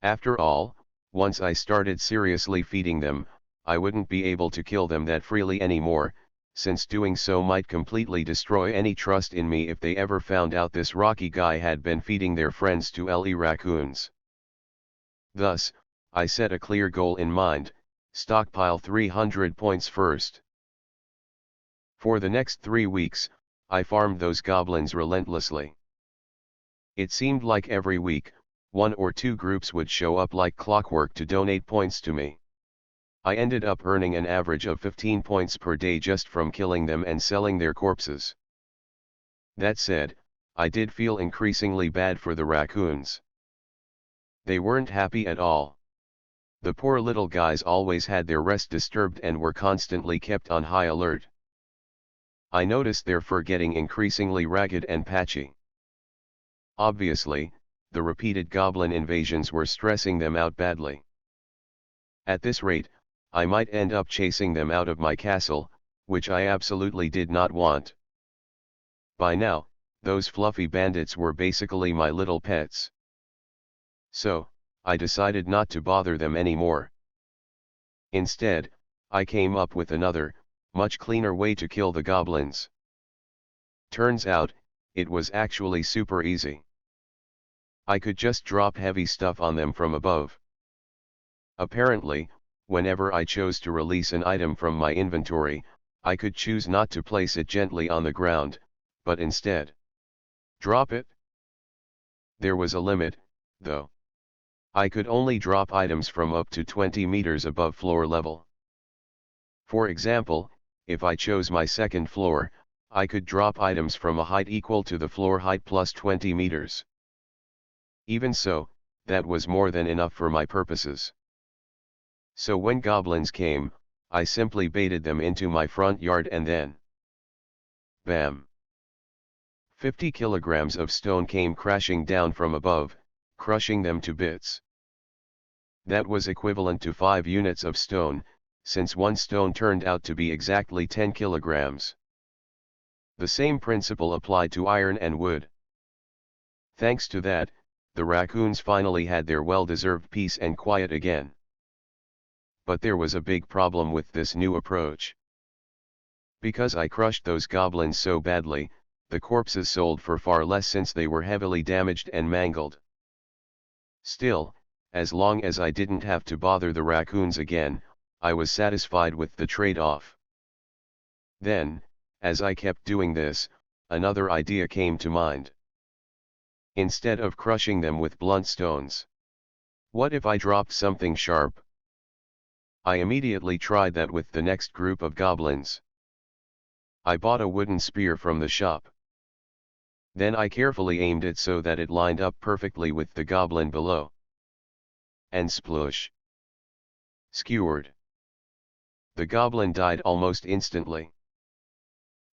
After all, once I started seriously feeding them, I wouldn't be able to kill them that freely anymore, since doing so might completely destroy any trust in me if they ever found out this Rocky guy had been feeding their friends to LE raccoons. Thus, I set a clear goal in mind: stockpile 300 points first. For the next 3 weeks, I farmed those goblins relentlessly. It seemed like every week, 1 or 2 groups would show up like clockwork to donate points to me. I ended up earning an average of 15 points per day just from killing them and selling their corpses. That said, I did feel increasingly bad for the raccoons. They weren't happy at all. The poor little guys always had their rest disturbed and were constantly kept on high alert. I noticed their fur getting increasingly ragged and patchy. Obviously, the repeated goblin invasions were stressing them out badly. At this rate, I might end up chasing them out of my castle, which I absolutely did not want. By now, those fluffy bandits were basically my little pets. So, I decided not to bother them anymore. Instead, I came up with another, much cleaner way to kill the goblins. Turns out, it was actually super easy. I could just drop heavy stuff on them from above. Apparently, whenever I chose to release an item from my inventory, I could choose not to place it gently on the ground, but instead drop it. There was a limit, though. I could only drop items from up to 20 meters above floor level. For example, if I chose my second floor, I could drop items from a height equal to the floor height plus 20 meters. Even so, that was more than enough for my purposes. So when goblins came, I simply baited them into my front yard and then bam! 50 kilograms of stone came crashing down from above, crushing them to bits. That was equivalent to 5 units of stone, since one stone turned out to be exactly 10 kilograms. The same principle applied to iron and wood. Thanks to that, the raccoons finally had their well-deserved peace and quiet again. But there was a big problem with this new approach. Because I crushed those goblins so badly, the corpses sold for far less since they were heavily damaged and mangled. Still, as long as I didn't have to bother the raccoons again, I was satisfied with the trade-off. Then, as I kept doing this, another idea came to mind. Instead of crushing them with blunt stones, what if I dropped something sharp? I immediately tried that with the next group of goblins. I bought a wooden spear from the shop. Then I carefully aimed it so that it lined up perfectly with the goblin below. And sploosh! Skewered! The goblin died almost instantly.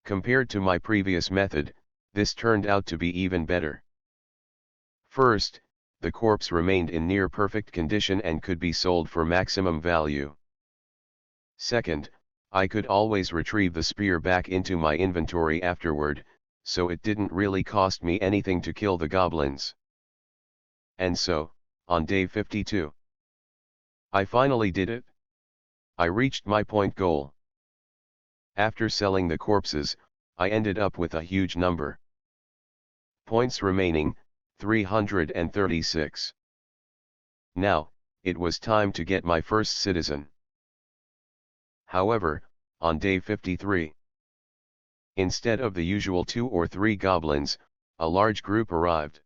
Compared to my previous method, this turned out to be even better. First, the corpse remained in near perfect condition and could be sold for maximum value. Second, I could always retrieve the spear back into my inventory afterward, so it didn't really cost me anything to kill the goblins. And so, on day 52, I finally did it. I reached my point goal. After selling the corpses, I ended up with a huge number. Points remaining, 336. Now, it was time to get my first citizen. However, on day 53, instead of the usual 2 or 3 goblins, a large group arrived.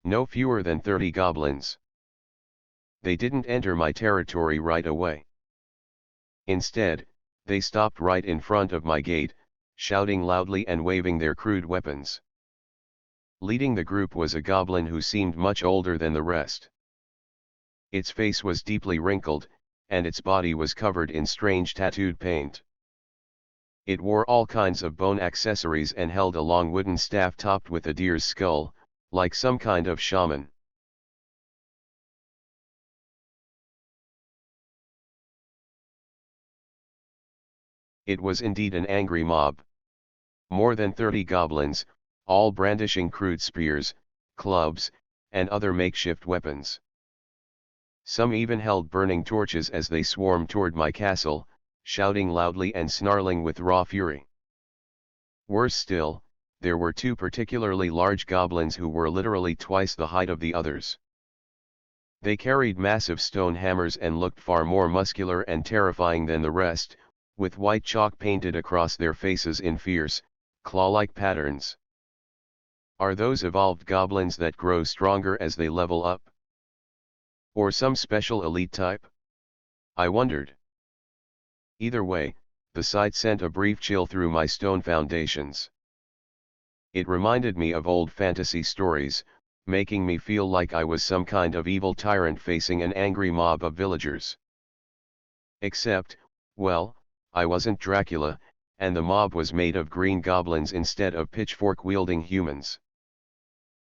No fewer than 30 goblins. They didn't enter my territory right away. Instead, they stopped right in front of my gate, shouting loudly and waving their crude weapons. Leading the group was a goblin who seemed much older than the rest. Its face was deeply wrinkled, and its body was covered in strange tattooed paint. It wore all kinds of bone accessories and held a long wooden staff topped with a deer's skull, like some kind of shaman. It was indeed an angry mob. More than 30 goblins, all brandishing crude spears, clubs, and other makeshift weapons. Some even held burning torches as they swarmed toward my castle, shouting loudly and snarling with raw fury. Worse still, there were 2 particularly large goblins who were literally twice the height of the others. They carried massive stone hammers and looked far more muscular and terrifying than the rest, with white chalk painted across their faces in fierce, claw-like patterns. Are those evolved goblins that grow stronger as they level up? Or some special elite type? I wondered. Either way, the sight sent a brief chill through my stone foundations. It reminded me of old fantasy stories, making me feel like I was some kind of evil tyrant facing an angry mob of villagers. Except, well, I wasn't Dracula, and the mob was made of green goblins instead of pitchfork-wielding humans.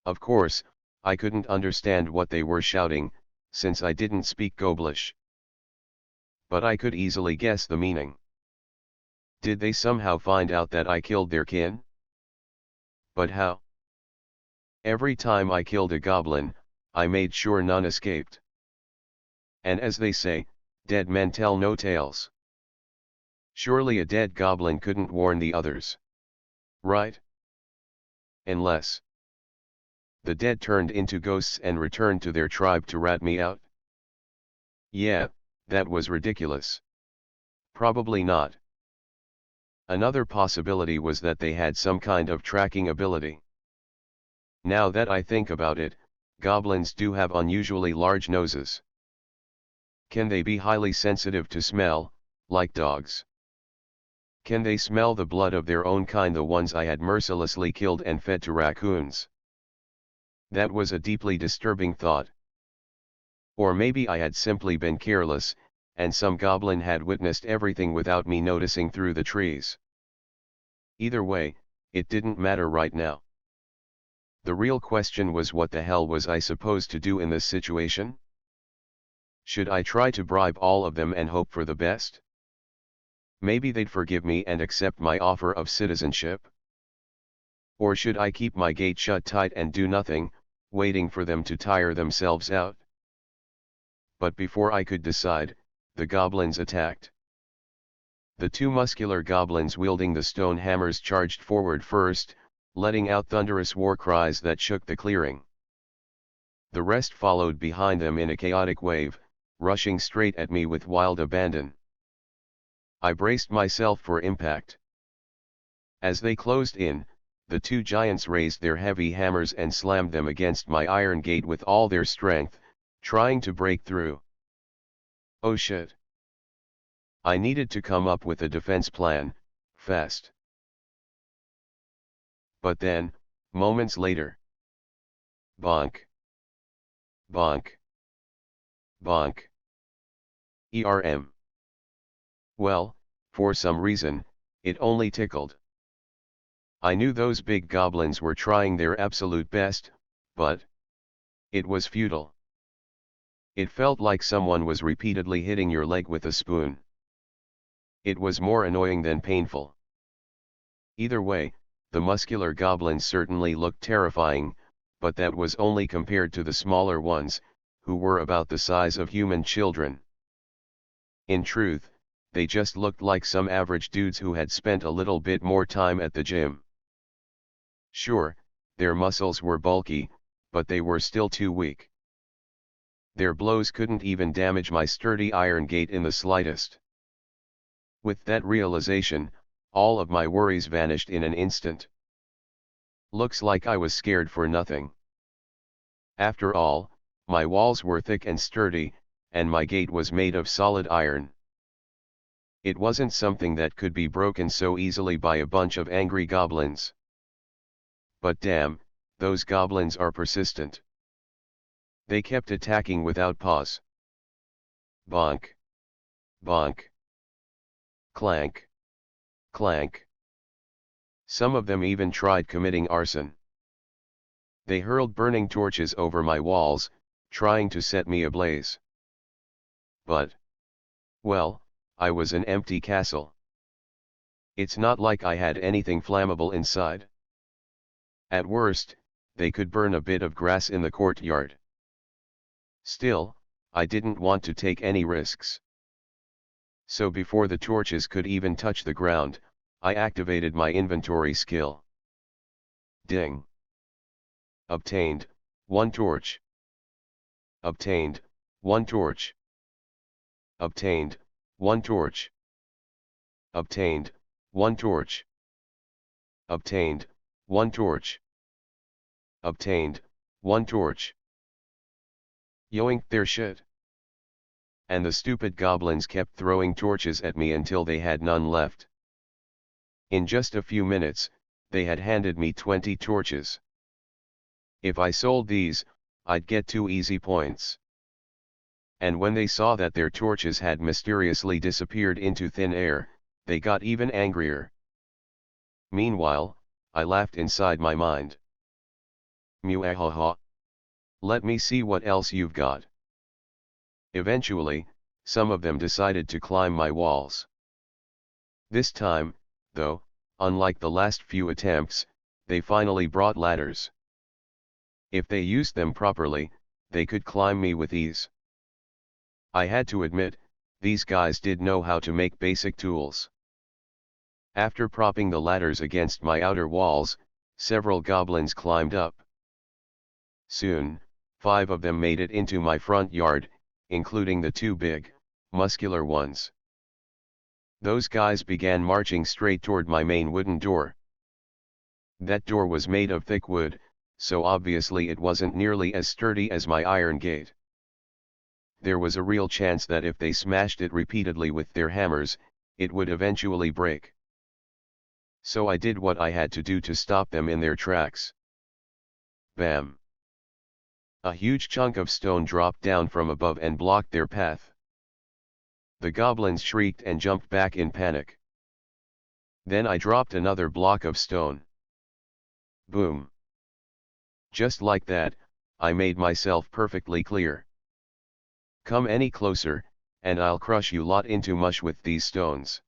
Of course, I couldn't understand what they were shouting, since I didn't speak Goblish. But I could easily guess the meaning. Did they somehow find out that I killed their kin? But how? Every time I killed a goblin, I made sure none escaped. And as they say, dead men tell no tales. Surely a dead goblin couldn't warn the others. Right? Unless the dead turned into ghosts and returned to their tribe to rat me out? Yeah, that was ridiculous. Probably not. Another possibility was that they had some kind of tracking ability. Now that I think about it, goblins do have unusually large noses. Can they be highly sensitive to smell, like dogs? Can they smell the blood of their own kind, the ones I had mercilessly killed and fed to raccoons? That was a deeply disturbing thought. Or maybe I had simply been careless, and some goblin had witnessed everything without me noticing through the trees. Either way, it didn't matter right now. The real question was, what the hell was I supposed to do in this situation? Should I try to bribe all of them and hope for the best? Maybe they'd forgive me and accept my offer of citizenship? Or should I keep my gate shut tight and do nothing, waiting for them to tire themselves out? But before I could decide, the goblins attacked. The two muscular goblins wielding the stone hammers charged forward first, letting out thunderous war cries that shook the clearing. The rest followed behind them in a chaotic wave, rushing straight at me with wild abandon. I braced myself for impact. As they closed in, the two giants raised their heavy hammers and slammed them against my iron gate with all their strength, trying to break through. Oh shit. I needed to come up with a defense plan, fast. But then, moments later. Bonk. Bonk. Bonk. Well, for some reason, it only tickled. I knew those big goblins were trying their absolute best, but it was futile. It felt like someone was repeatedly hitting your leg with a spoon. It was more annoying than painful. Either way, the muscular goblins certainly looked terrifying, but that was only compared to the smaller ones, who were about the size of human children. In truth, they just looked like some average dudes who had spent a little bit more time at the gym. Sure, their muscles were bulky, but they were still too weak. Their blows couldn't even damage my sturdy iron gate in the slightest. With that realization, all of my worries vanished in an instant. Looks like I was scared for nothing. After all, my walls were thick and sturdy, and my gate was made of solid iron. It wasn't something that could be broken so easily by a bunch of angry goblins. But damn, those goblins are persistent. They kept attacking without pause. Bonk. Bonk. Clank. Clank. Some of them even tried committing arson. They hurled burning torches over my walls, trying to set me ablaze. But, well, I was an empty castle. It's not like I had anything flammable inside. At worst, they could burn a bit of grass in the courtyard. Still, I didn't want to take any risks. So before the torches could even touch the ground, I activated my inventory skill. Ding. Obtained, 1 torch. Obtained, 1 torch. Obtained, 1 torch. Obtained, 1 torch. Obtained, 1 torch. Obtained, 1 torch. Yoink their shit. And the stupid goblins kept throwing torches at me until they had none left. In just a few minutes, they had handed me 20 torches. If I sold these, I'd get 2 easy points. And when they saw that their torches had mysteriously disappeared into thin air, they got even angrier. Meanwhile, I laughed inside my mind. Mwahaha. Let me see what else you've got. Eventually, some of them decided to climb my walls. This time, though, unlike the last few attempts, they finally brought ladders. If they used them properly, they could climb me with ease. I had to admit, these guys did know how to make basic tools. After propping the ladders against my outer walls, several goblins climbed up. Soon, 5 of them made it into my front yard, including the 2 big, muscular ones. Those guys began marching straight toward my main wooden door. That door was made of thick wood, so obviously it wasn't nearly as sturdy as my iron gate. There was a real chance that if they smashed it repeatedly with their hammers, it would eventually break. So I did what I had to do to stop them in their tracks. Bam! A huge chunk of stone dropped down from above and blocked their path. The goblins shrieked and jumped back in panic. Then I dropped another block of stone. Boom! Just like that, I made myself perfectly clear. Come any closer, and I'll crush you lot into mush with these stones.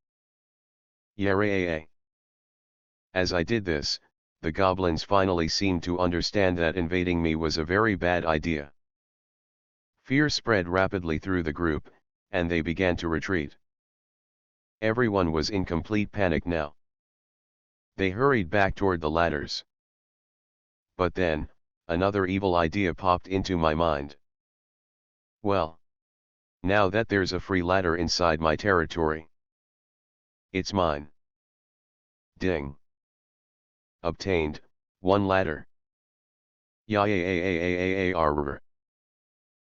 Yarayay. As I did this, the goblins finally seemed to understand that invading me was a very bad idea. Fear spread rapidly through the group, and they began to retreat. Everyone was in complete panic now. They hurried back toward the ladders. But then, another evil idea popped into my mind. Well, now that there's a free ladder inside my territory, it's mine. Ding. Obtained, 1 ladder. Yaaaaaaaarr.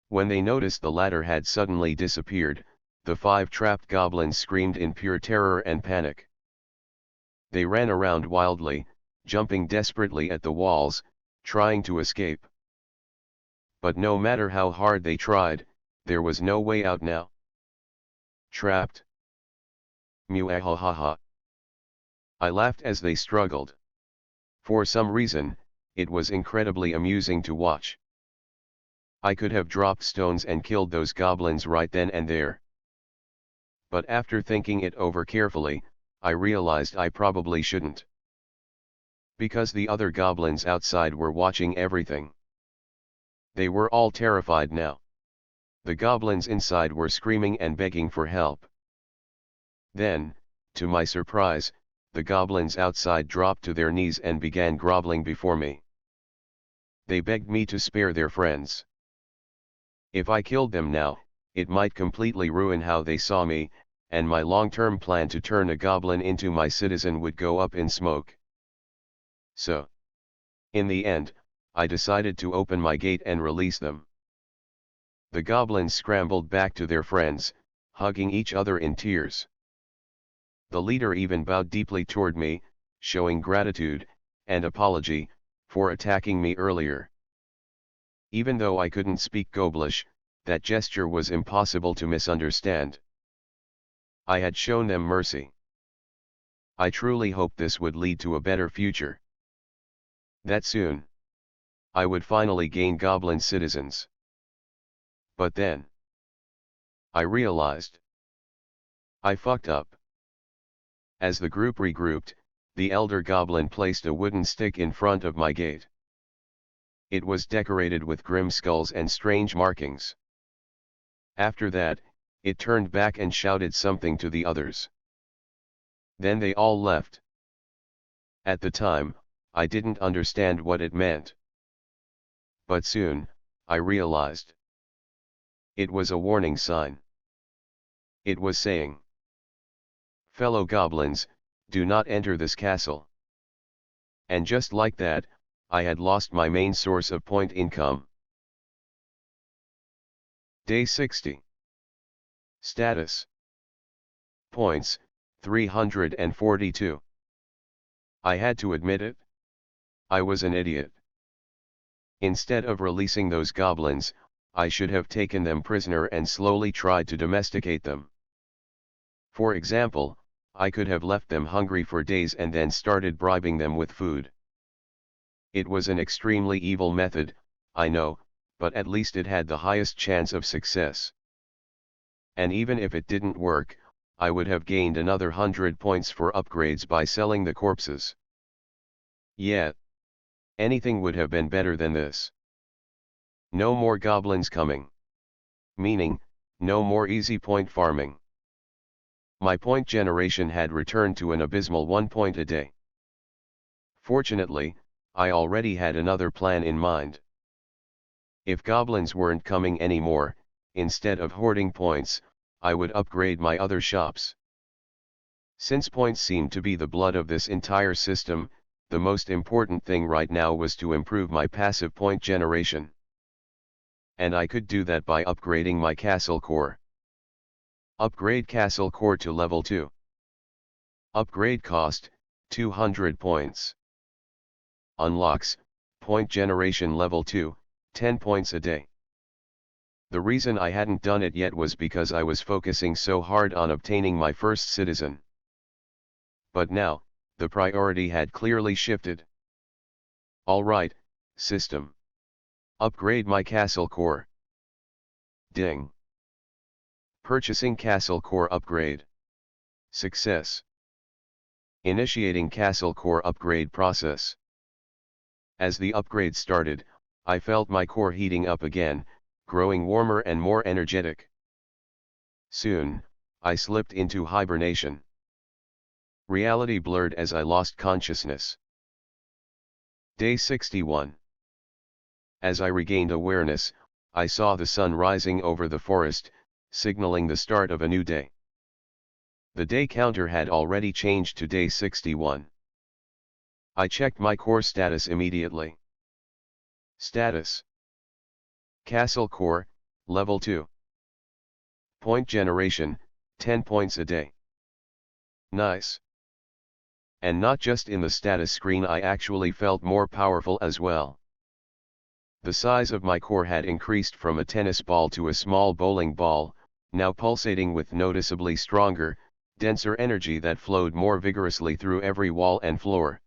When they noticed the ladder had suddenly disappeared, the 5 trapped goblins screamed in pure terror and panic. They ran around wildly, jumping desperately at the walls, trying to escape. But no matter how hard they tried, there was no way out now. Trapped. Mewahahaha. I laughed as they struggled. For some reason, it was incredibly amusing to watch. I could have dropped stones and killed those goblins right then and there. But after thinking it over carefully, I realized I probably shouldn't. Because the other goblins outside were watching everything. They were all terrified now. The goblins inside were screaming and begging for help. Then, to my surprise, the goblins outside dropped to their knees and began groveling before me. They begged me to spare their friends. If I killed them now, it might completely ruin how they saw me, and my long-term plan to turn a goblin into my citizen would go up in smoke. So, in the end, I decided to open my gate and release them. The goblins scrambled back to their friends, hugging each other in tears. The leader even bowed deeply toward me, showing gratitude and apology for attacking me earlier. Even though I couldn't speak Goblish, that gesture was impossible to misunderstand. I had shown them mercy. I truly hoped this would lead to a better future. That soon, I would finally gain goblin citizens. But then, I realized I fucked up. As the group regrouped, the elder goblin placed a wooden stick in front of my gate. It was decorated with grim skulls and strange markings. After that, it turned back and shouted something to the others. Then they all left. At the time, I didn't understand what it meant. But soon, I realized. It was a warning sign. It was saying, "Fellow goblins, do not enter this castle." And just like that, I had lost my main source of point income. Day 60. Status. Points, 342. I had to admit it. I was an idiot. Instead of releasing those goblins, I should have taken them prisoner and slowly tried to domesticate them. For example, I could have left them hungry for days and then started bribing them with food. It was an extremely evil method, I know, but at least it had the highest chance of success. And even if it didn't work, I would have gained another 100 points for upgrades by selling the corpses. Yeah. Anything would have been better than this. No more goblins coming. Meaning, no more easy point farming. My point generation had returned to an abysmal 1 point a day. Fortunately, I already had another plan in mind. If goblins weren't coming anymore, instead of hoarding points, I would upgrade my other shops. Since points seemed to be the blood of this entire system, the most important thing right now was to improve my passive point generation. And I could do that by upgrading my castle core. Upgrade castle core to level 2. Upgrade cost, 200 points. Unlocks, point generation level 2, 10 points a day. The reason I hadn't done it yet was because I was focusing so hard on obtaining my first citizen. But now, the priority had clearly shifted. Alright, system. Upgrade my castle core. Ding. Purchasing castle core upgrade. Success. Initiating castle core upgrade process. As the upgrade started, I felt my core heating up again, growing warmer and more energetic. Soon, I slipped into hibernation. Reality blurred as I lost consciousness. Day 61. As I regained awareness, I saw the sun rising over the forest, signaling the start of a new day. The day counter had already changed to day 61. I checked my core status immediately. Status: Castle core, level 2. Point generation, 10 points a day. Nice. And not just in the status screen, I actually felt more powerful as well. The size of my core had increased from a tennis ball to a small bowling ball, now pulsating with noticeably stronger, denser energy that flowed more vigorously through every wall and floor.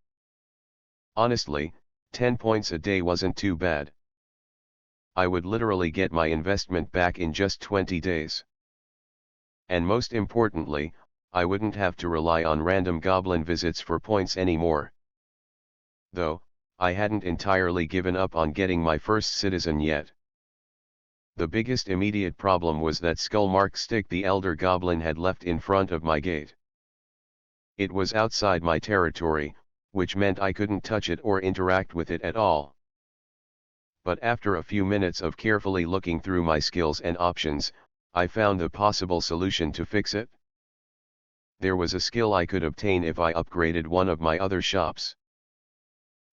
Honestly, 10 points a day wasn't too bad. I would literally get my investment back in just 20 days. And most importantly, I wouldn't have to rely on random goblin visits for points anymore. Though, I hadn't entirely given up on getting my first citizen yet. The biggest immediate problem was that Skullmark stick the elder goblin had left in front of my gate. It was outside my territory, which meant I couldn't touch it or interact with it at all. But after a few minutes of carefully looking through my skills and options, I found a possible solution to fix it. There was a skill I could obtain if I upgraded one of my other shops.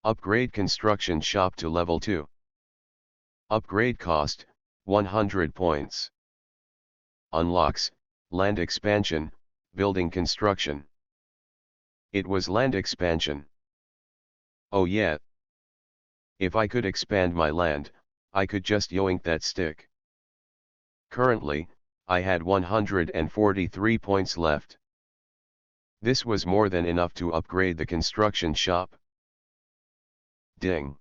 Upgrade construction shop to level 2. Upgrade cost, 100 points. Unlocks, land expansion, building construction. It was land expansion. Oh yeah. If I could expand my land, I could just yoink that stick. Currently, I had 143 points left. This was more than enough to upgrade the construction shop. Ding.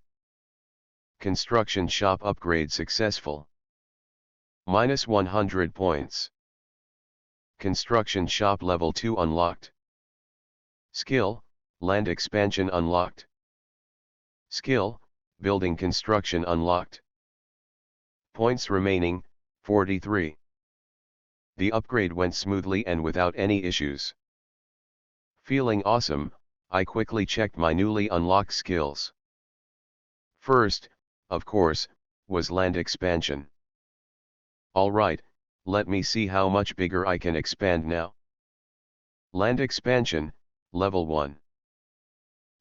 Construction shop upgrade successful. Minus 100 points. Construction shop level 2 unlocked. Skill, land expansion unlocked. Skill, building construction unlocked. Points remaining, 43. The upgrade went smoothly and without any issues. Feeling awesome, I quickly checked my newly unlocked skills. First, of course, was land expansion. Alright, let me see how much bigger I can expand now. Land expansion, level 1.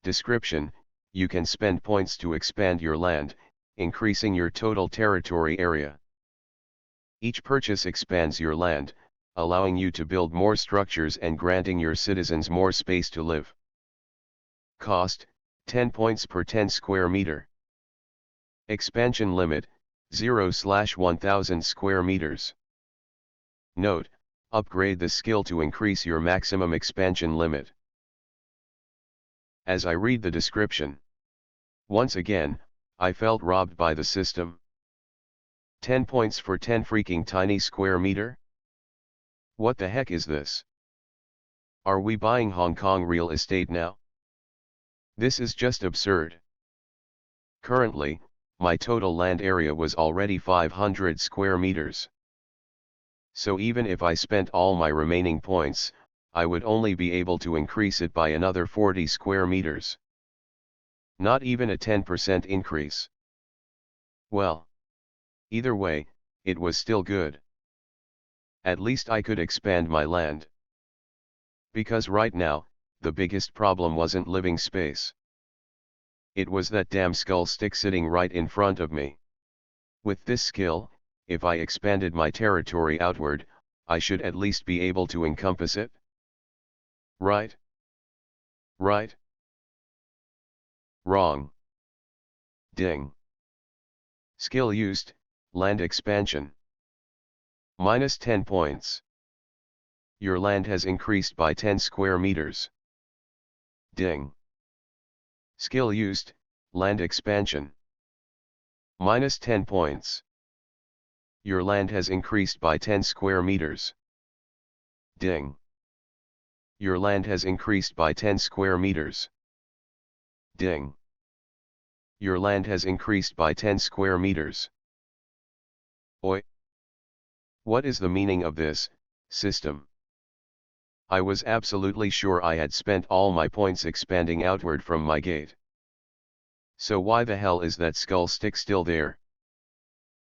Description: you can spend points to expand your land, increasing your total territory area. Each purchase expands your land, allowing you to build more structures and granting your citizens more space to live. Cost, 10 points per 10 square meter. Expansion limit, 0/1000 square meters. Note: upgrade the skill to increase your maximum expansion limit. As I read the description, once again, I felt robbed by the system. 10 points for 10 freaking tiny square meter? What the heck is this? Are we buying Hong Kong real estate now? This is just absurd. Currently, my total land area was already 500 square meters. So even if I spent all my remaining points, I would only be able to increase it by another 40 square meters. Not even a 10% increase. Well, either way, it was still good. At least I could expand my land. Because right now, the biggest problem wasn't living space. It was that damn skull stick sitting right in front of me. With this skill, if I expanded my territory outward, I should at least be able to encompass it. Right? Right? Wrong. Ding. Skill used, land expansion. Minus 10 points. Your land has increased by 10 square meters. Ding. Skill used, land expansion. Minus 10 points. Your land has increased by 10 square meters. Ding. Your land has increased by 10 square meters. Ding. Your land has increased by 10 square meters. Oi. What is the meaning of this system? I was absolutely sure I had spent all my points expanding outward from my gate. So why the hell is that skull stick still there?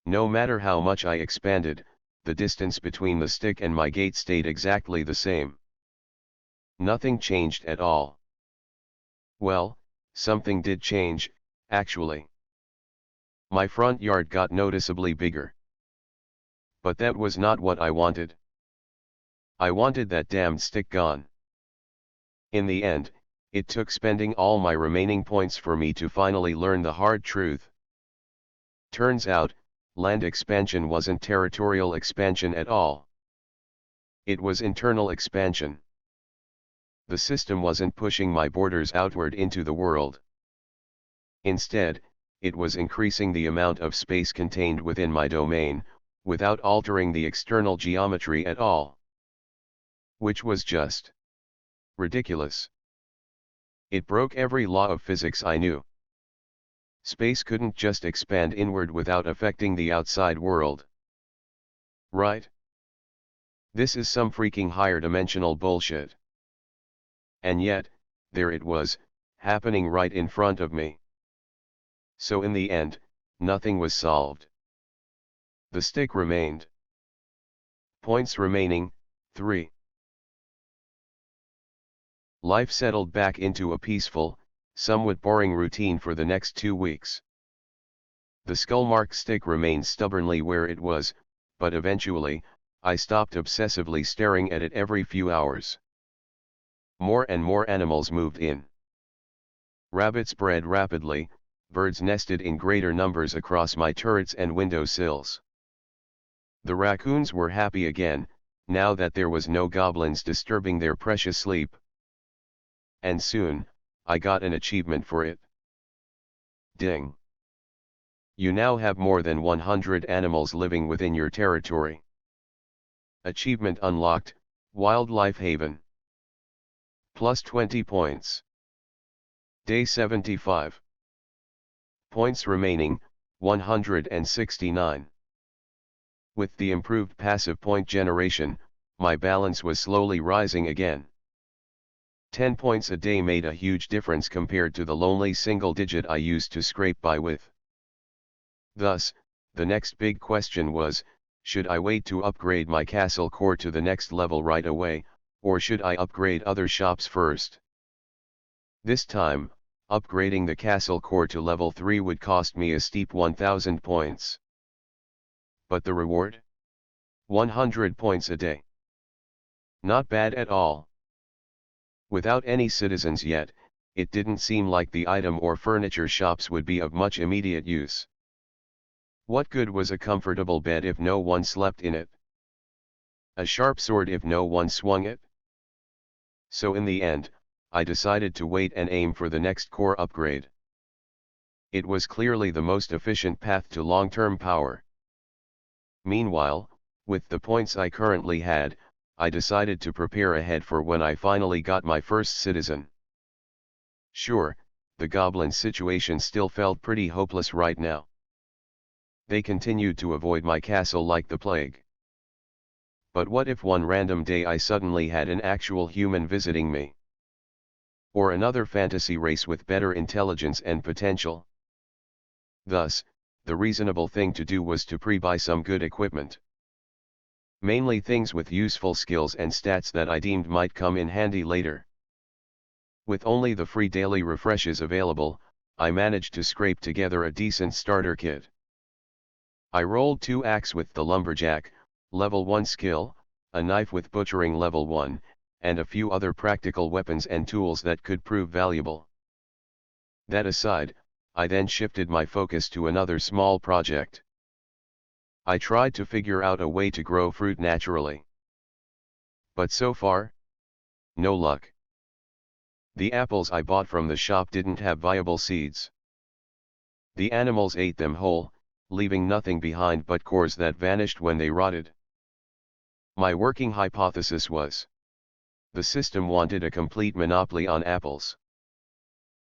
No matter how much I expanded, the distance between the stick and my gate stayed exactly the same. Nothing changed at all. Well, something did change, actually. My front yard got noticeably bigger. But that was not what I wanted. I wanted that damned stick gone. In the end, it took spending all my remaining points for me to finally learn the hard truth. Turns out, land expansion wasn't territorial expansion at all. It was internal expansion. The system wasn't pushing my borders outward into the world. Instead, it was increasing the amount of space contained within my domain, without altering the external geometry at all. Which was just ridiculous. It broke every law of physics I knew. Space couldn't just expand inward without affecting the outside world. Right? This is some freaking higher dimensional bullshit. And yet, there it was, happening right in front of me. So in the end, nothing was solved. The stick remained. Points remaining, 3. Life settled back into a peaceful, somewhat boring routine for the next 2 weeks. The skull-marked stick remained stubbornly where it was, but eventually, I stopped obsessively staring at it every few hours. More and more animals moved in. Rabbits bred rapidly, birds nested in greater numbers across my turrets and window sills. The raccoons were happy again, now that there was no goblins disturbing their precious sleep. And soon, I got an achievement for it. Ding. You now have more than 100 animals living within your territory. Achievement unlocked, Wildlife Haven. Plus 20 points. Day 75. Points remaining, 169. With the improved passive point generation, my balance was slowly rising again. 10 points a day made a huge difference compared to the lonely single digit I used to scrape by with. Thus, the next big question was, should I wait to upgrade my castle core to the next level right away, or should I upgrade other shops first? This time, upgrading the castle core to level 3 would cost me a steep 1000 points. But the reward? 100 points a day. Not bad at all. Without any citizens yet, it didn't seem like the item or furniture shops would be of much immediate use. What good was a comfortable bed if no one slept in it? A sharp sword if no one swung it? So in the end, I decided to wait and aim for the next core upgrade. It was clearly the most efficient path to long-term power. Meanwhile, with the points I currently had, I decided to prepare ahead for when I finally got my first citizen. Sure, the goblin situation still felt pretty hopeless right now. They continued to avoid my castle like the plague. But what if one random day I suddenly had an actual human visiting me? Or another fantasy race with better intelligence and potential? Thus, the reasonable thing to do was to pre-buy some good equipment. Mainly things with useful skills and stats that I deemed might come in handy later. With only the free daily refreshes available, I managed to scrape together a decent starter kit. I rolled 2 axe with the lumberjack, level 1 skill, a knife with butchering level 1, and a few other practical weapons and tools that could prove valuable. That aside, I then shifted my focus to another small project. I tried to figure out a way to grow fruit naturally. But so far, no luck. The apples I bought from the shop didn't have viable seeds. The animals ate them whole, leaving nothing behind but cores that vanished when they rotted. My working hypothesis was, the system wanted a complete monopoly on apples.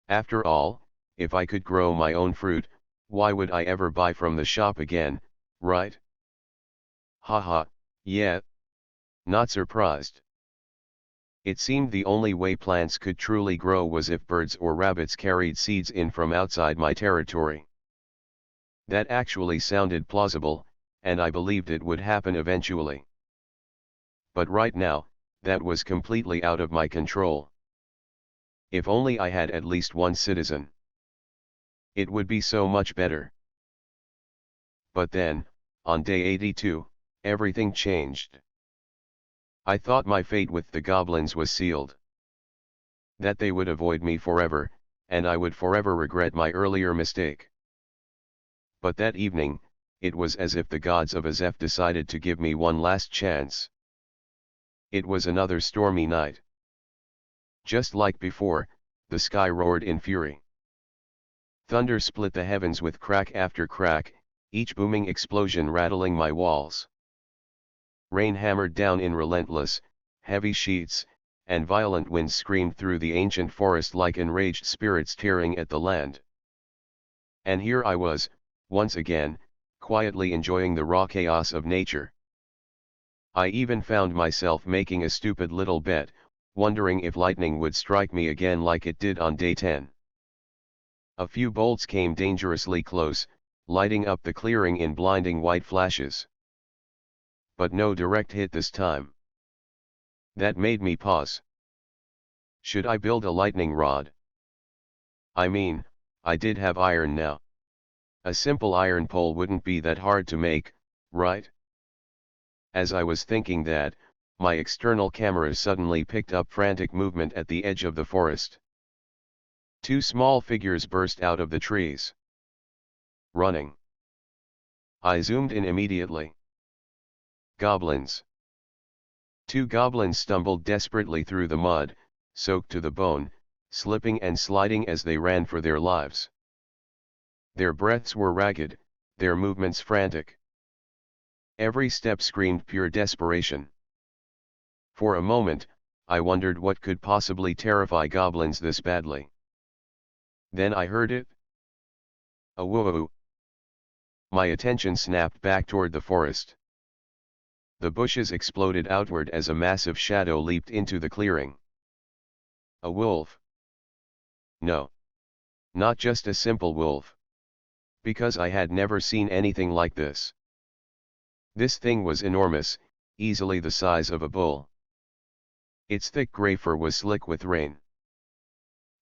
After all, if I could grow my own fruit, why would I ever buy from the shop again, right? Haha, yeah. Not surprised. It seemed the only way plants could truly grow was if birds or rabbits carried seeds in from outside my territory. That actually sounded plausible, and I believed it would happen eventually. But right now, that was completely out of my control. If only I had at least one citizen. It would be so much better. But then, on day 82, everything changed. I thought my fate with the goblins was sealed. That they would avoid me forever, and I would forever regret my earlier mistake. But that evening, it was as if the gods of Azef decided to give me one last chance. It was another stormy night. Just like before, the sky roared in fury. Thunder split the heavens with crack after crack, each booming explosion rattling my walls. Rain hammered down in relentless, heavy sheets, and violent winds screamed through the ancient forest like enraged spirits tearing at the land. And here I was, once again, quietly enjoying the raw chaos of nature. I even found myself making a stupid little bet, wondering if lightning would strike me again like it did on day 10. A few bolts came dangerously close, lighting up the clearing in blinding white flashes. But no direct hit this time. That made me pause. Should I build a lightning rod? I mean, I did have iron now. A simple iron pole wouldn't be that hard to make, right? As I was thinking that, my external cameras suddenly picked up frantic movement at the edge of the forest. 2 small figures burst out of the trees. Running. I zoomed in immediately. Goblins. 2 goblins stumbled desperately through the mud, soaked to the bone, slipping and sliding as they ran for their lives. Their breaths were ragged, their movements frantic. Every step screamed pure desperation. For a moment, I wondered what could possibly terrify goblins this badly. Then I heard it. A woo-woo. My attention snapped back toward the forest. The bushes exploded outward as a massive shadow leaped into the clearing. A wolf. No. Not just a simple wolf. Because I had never seen anything like this. This thing was enormous, easily the size of a bull. Its thick gray fur was slick with rain.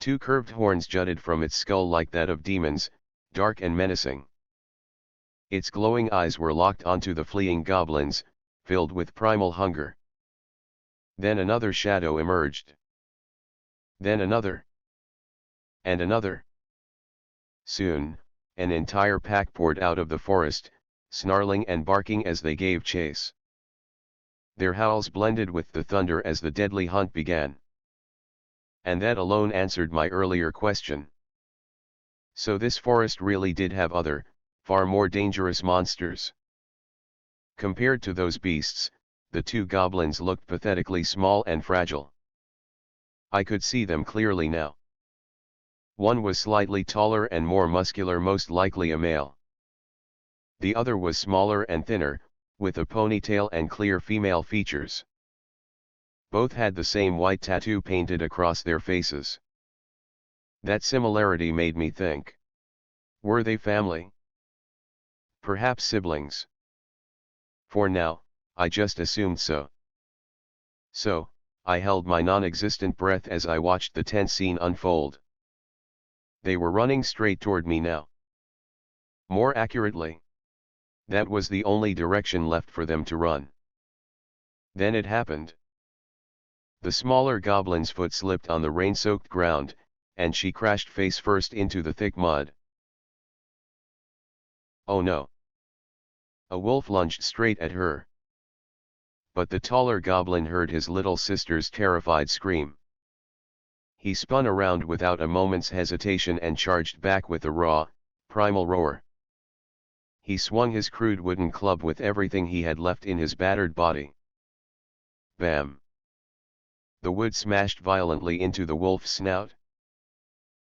2 curved horns jutted from its skull like that of demons, dark and menacing. Its glowing eyes were locked onto the fleeing goblins, filled with primal hunger. Then another shadow emerged. Then another. And another. Soon, an entire pack poured out of the forest, snarling and barking as they gave chase. Their howls blended with the thunder as the deadly hunt began. And that alone answered my earlier question. So this forest really did have other, far more dangerous monsters. Compared to those beasts, the 2 goblins looked pathetically small and fragile. I could see them clearly now. One was slightly taller and more muscular, most likely a male. The other was smaller and thinner, with a ponytail and clear female features. Both had the same white tattoo painted across their faces. That similarity made me think. Were they family? Perhaps siblings. For now, I just assumed so. So, I held my non-existent breath as I watched the tense scene unfold. They were running straight toward me now. More accurately, that was the only direction left for them to run. Then it happened. The smaller goblin's foot slipped on the rain-soaked ground, and she crashed face first into the thick mud. Oh no! A wolf lunged straight at her. But the taller goblin heard his little sister's terrified scream. He spun around without a moment's hesitation and charged back with a raw, primal roar. He swung his crude wooden club with everything he had left in his battered body. Bam! The wood smashed violently into the wolf's snout.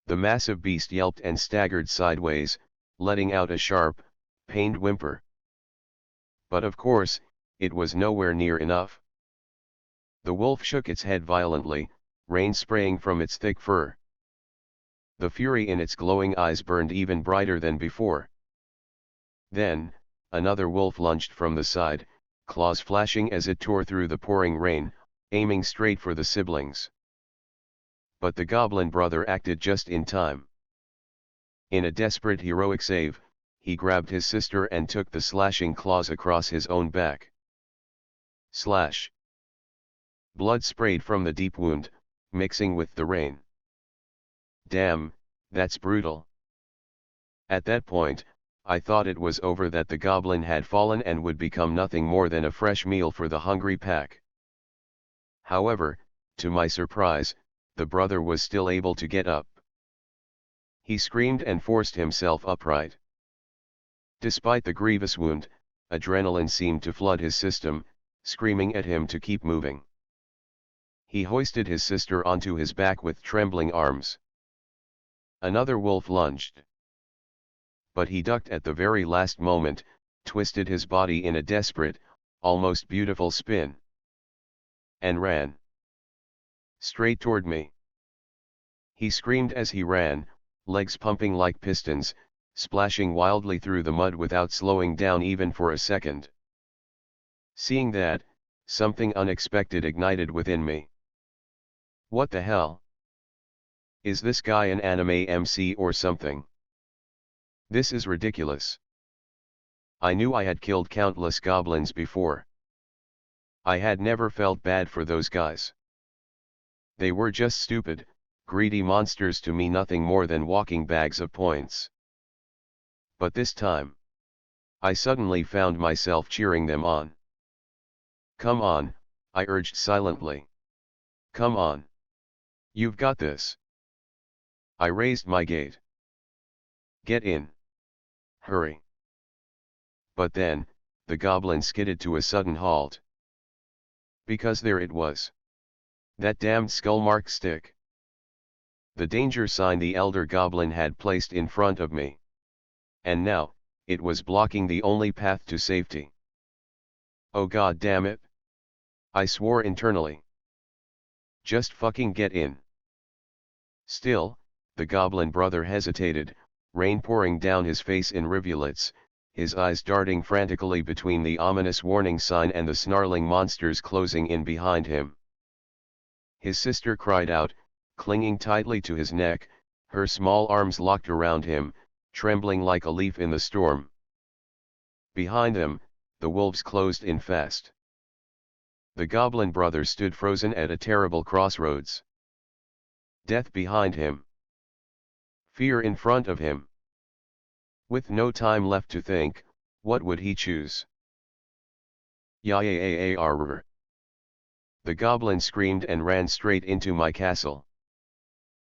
The massive beast yelped and staggered sideways, letting out a sharp, pained whimper. But of course, it was nowhere near enough. The wolf shook its head violently, rain spraying from its thick fur. The fury in its glowing eyes burned even brighter than before. Then, another wolf lunged from the side, claws flashing as it tore through the pouring rain, aiming straight for the siblings. But the goblin brother acted just in time. In a desperate heroic save, he grabbed his sister and took the slashing claws across his own back. Slash! Blood sprayed from the deep wound, mixing with the rain. Damn, that's brutal. At that point, I thought it was over, that the goblin had fallen and would become nothing more than a fresh meal for the hungry pack. However, to my surprise, the brother was still able to get up. He screamed and forced himself upright. Despite the grievous wound, adrenaline seemed to flood his system, screaming at him to keep moving. He hoisted his sister onto his back with trembling arms. Another wolf lunged. But he ducked at the very last moment, twisted his body in a desperate, almost beautiful spin, and ran straight toward me. He screamed as he ran, legs pumping like pistons, splashing wildly through the mud without slowing down even for a second. Seeing that, something unexpected ignited within me. What the hell? Is this guy an anime MC or something? This is ridiculous. I knew I had killed countless goblins before. I had never felt bad for those guys. They were just stupid, greedy monsters to me, nothing more than walking bags of points. But this time, I suddenly found myself cheering them on. Come on, I urged silently. Come on. You've got this. I raised my gate. Get in. Hurry. But then, the goblin skidded to a sudden halt. Because there it was. That damned skull-marked stick. The danger sign the elder goblin had placed in front of me. And now, it was blocking the only path to safety. Oh god damn it! I swore internally. Just fucking get in. Still, the goblin brother hesitated, rain pouring down his face in rivulets, his eyes darting frantically between the ominous warning sign and the snarling monsters closing in behind him. His sister cried out, clinging tightly to his neck, her small arms locked around him, trembling like a leaf in the storm. Behind them, the wolves closed in fast. The goblin brother stood frozen at a terrible crossroads. Death behind him. Fear in front of him. With no time left to think, what would he choose? Yah-yah-yah-yah-rrr. The goblin screamed and ran straight into my castle.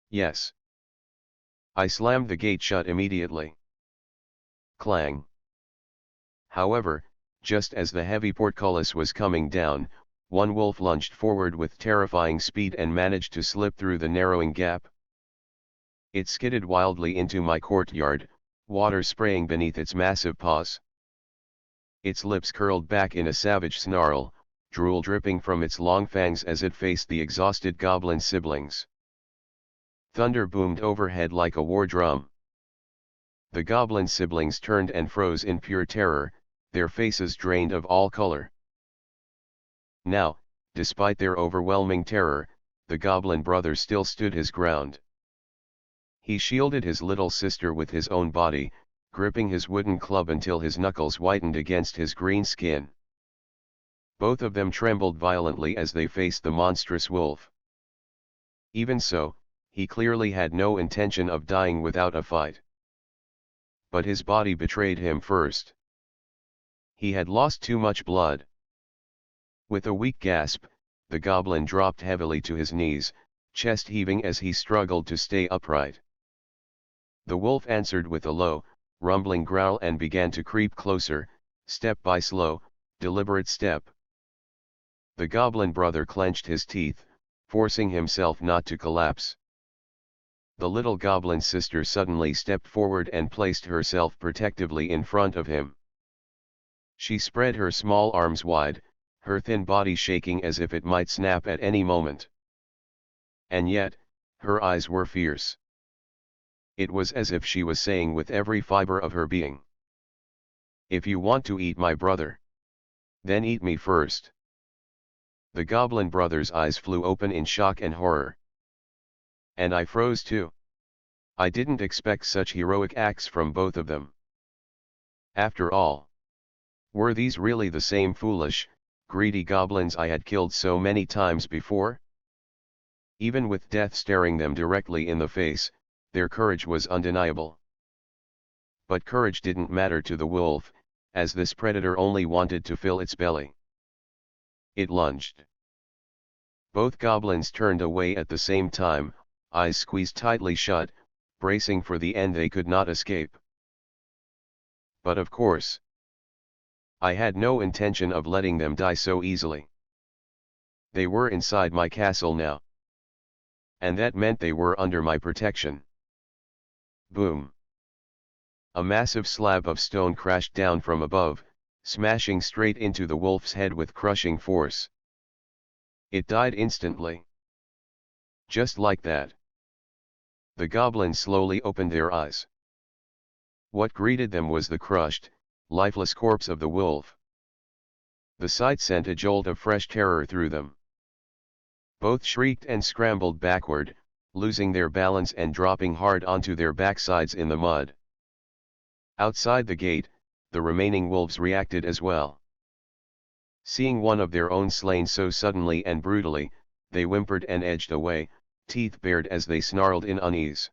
Yes. I slammed the gate shut immediately. Clang. However, just as the heavy portcullis was coming down, one wolf lunged forward with terrifying speed and managed to slip through the narrowing gap. It skidded wildly into my courtyard, water spraying beneath its massive paws. Its lips curled back in a savage snarl, drool dripping from its long fangs as it faced the exhausted goblin siblings. Thunder boomed overhead like a war drum. The goblin siblings turned and froze in pure terror, their faces drained of all color. Now, despite their overwhelming terror, the goblin brother still stood his ground. He shielded his little sister with his own body, gripping his wooden club until his knuckles whitened against his green skin. Both of them trembled violently as they faced the monstrous wolf. Even so, he clearly had no intention of dying without a fight. But his body betrayed him first. He had lost too much blood. With a weak gasp, the goblin dropped heavily to his knees, chest heaving as he struggled to stay upright. The wolf answered with a low, rumbling growl and began to creep closer, step by slow, deliberate step. The goblin brother clenched his teeth, forcing himself not to collapse. The little goblin sister suddenly stepped forward and placed herself protectively in front of him. She spread her small arms wide, her thin body shaking as if it might snap at any moment. And yet, her eyes were fierce. It was as if she was saying with every fiber of her being, "If you want to eat my brother, then eat me first." The goblin brother's eyes flew open in shock and horror. And I froze too. I didn't expect such heroic acts from both of them. After all, were these really the same foolish, greedy goblins I had killed so many times before? Even with death staring them directly in the face, their courage was undeniable. But courage didn't matter to the wolf, as this predator only wanted to fill its belly. It lunged. Both goblins turned away at the same time, eyes squeezed tightly shut, bracing for the end they could not escape. But of course, I had no intention of letting them die so easily. They were inside my castle now. And that meant they were under my protection. Boom! A massive slab of stone crashed down from above, smashing straight into the wolf's head with crushing force. It died instantly. Just like that. The goblins slowly opened their eyes. What greeted them was the crushed, lifeless corpse of the wolf. The sight sent a jolt of fresh terror through them. Both shrieked and scrambled backward, losing their balance and dropping hard onto their backsides in the mud. Outside the gate, the remaining wolves reacted as well. Seeing one of their own slain so suddenly and brutally, they whimpered and edged away, teeth bared as they snarled in unease.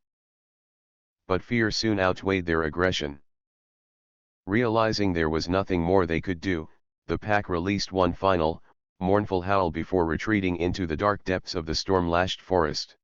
But fear soon outweighed their aggression. Realizing there was nothing more they could do, the pack released one final, mournful howl before retreating into the dark depths of the storm-lashed forest.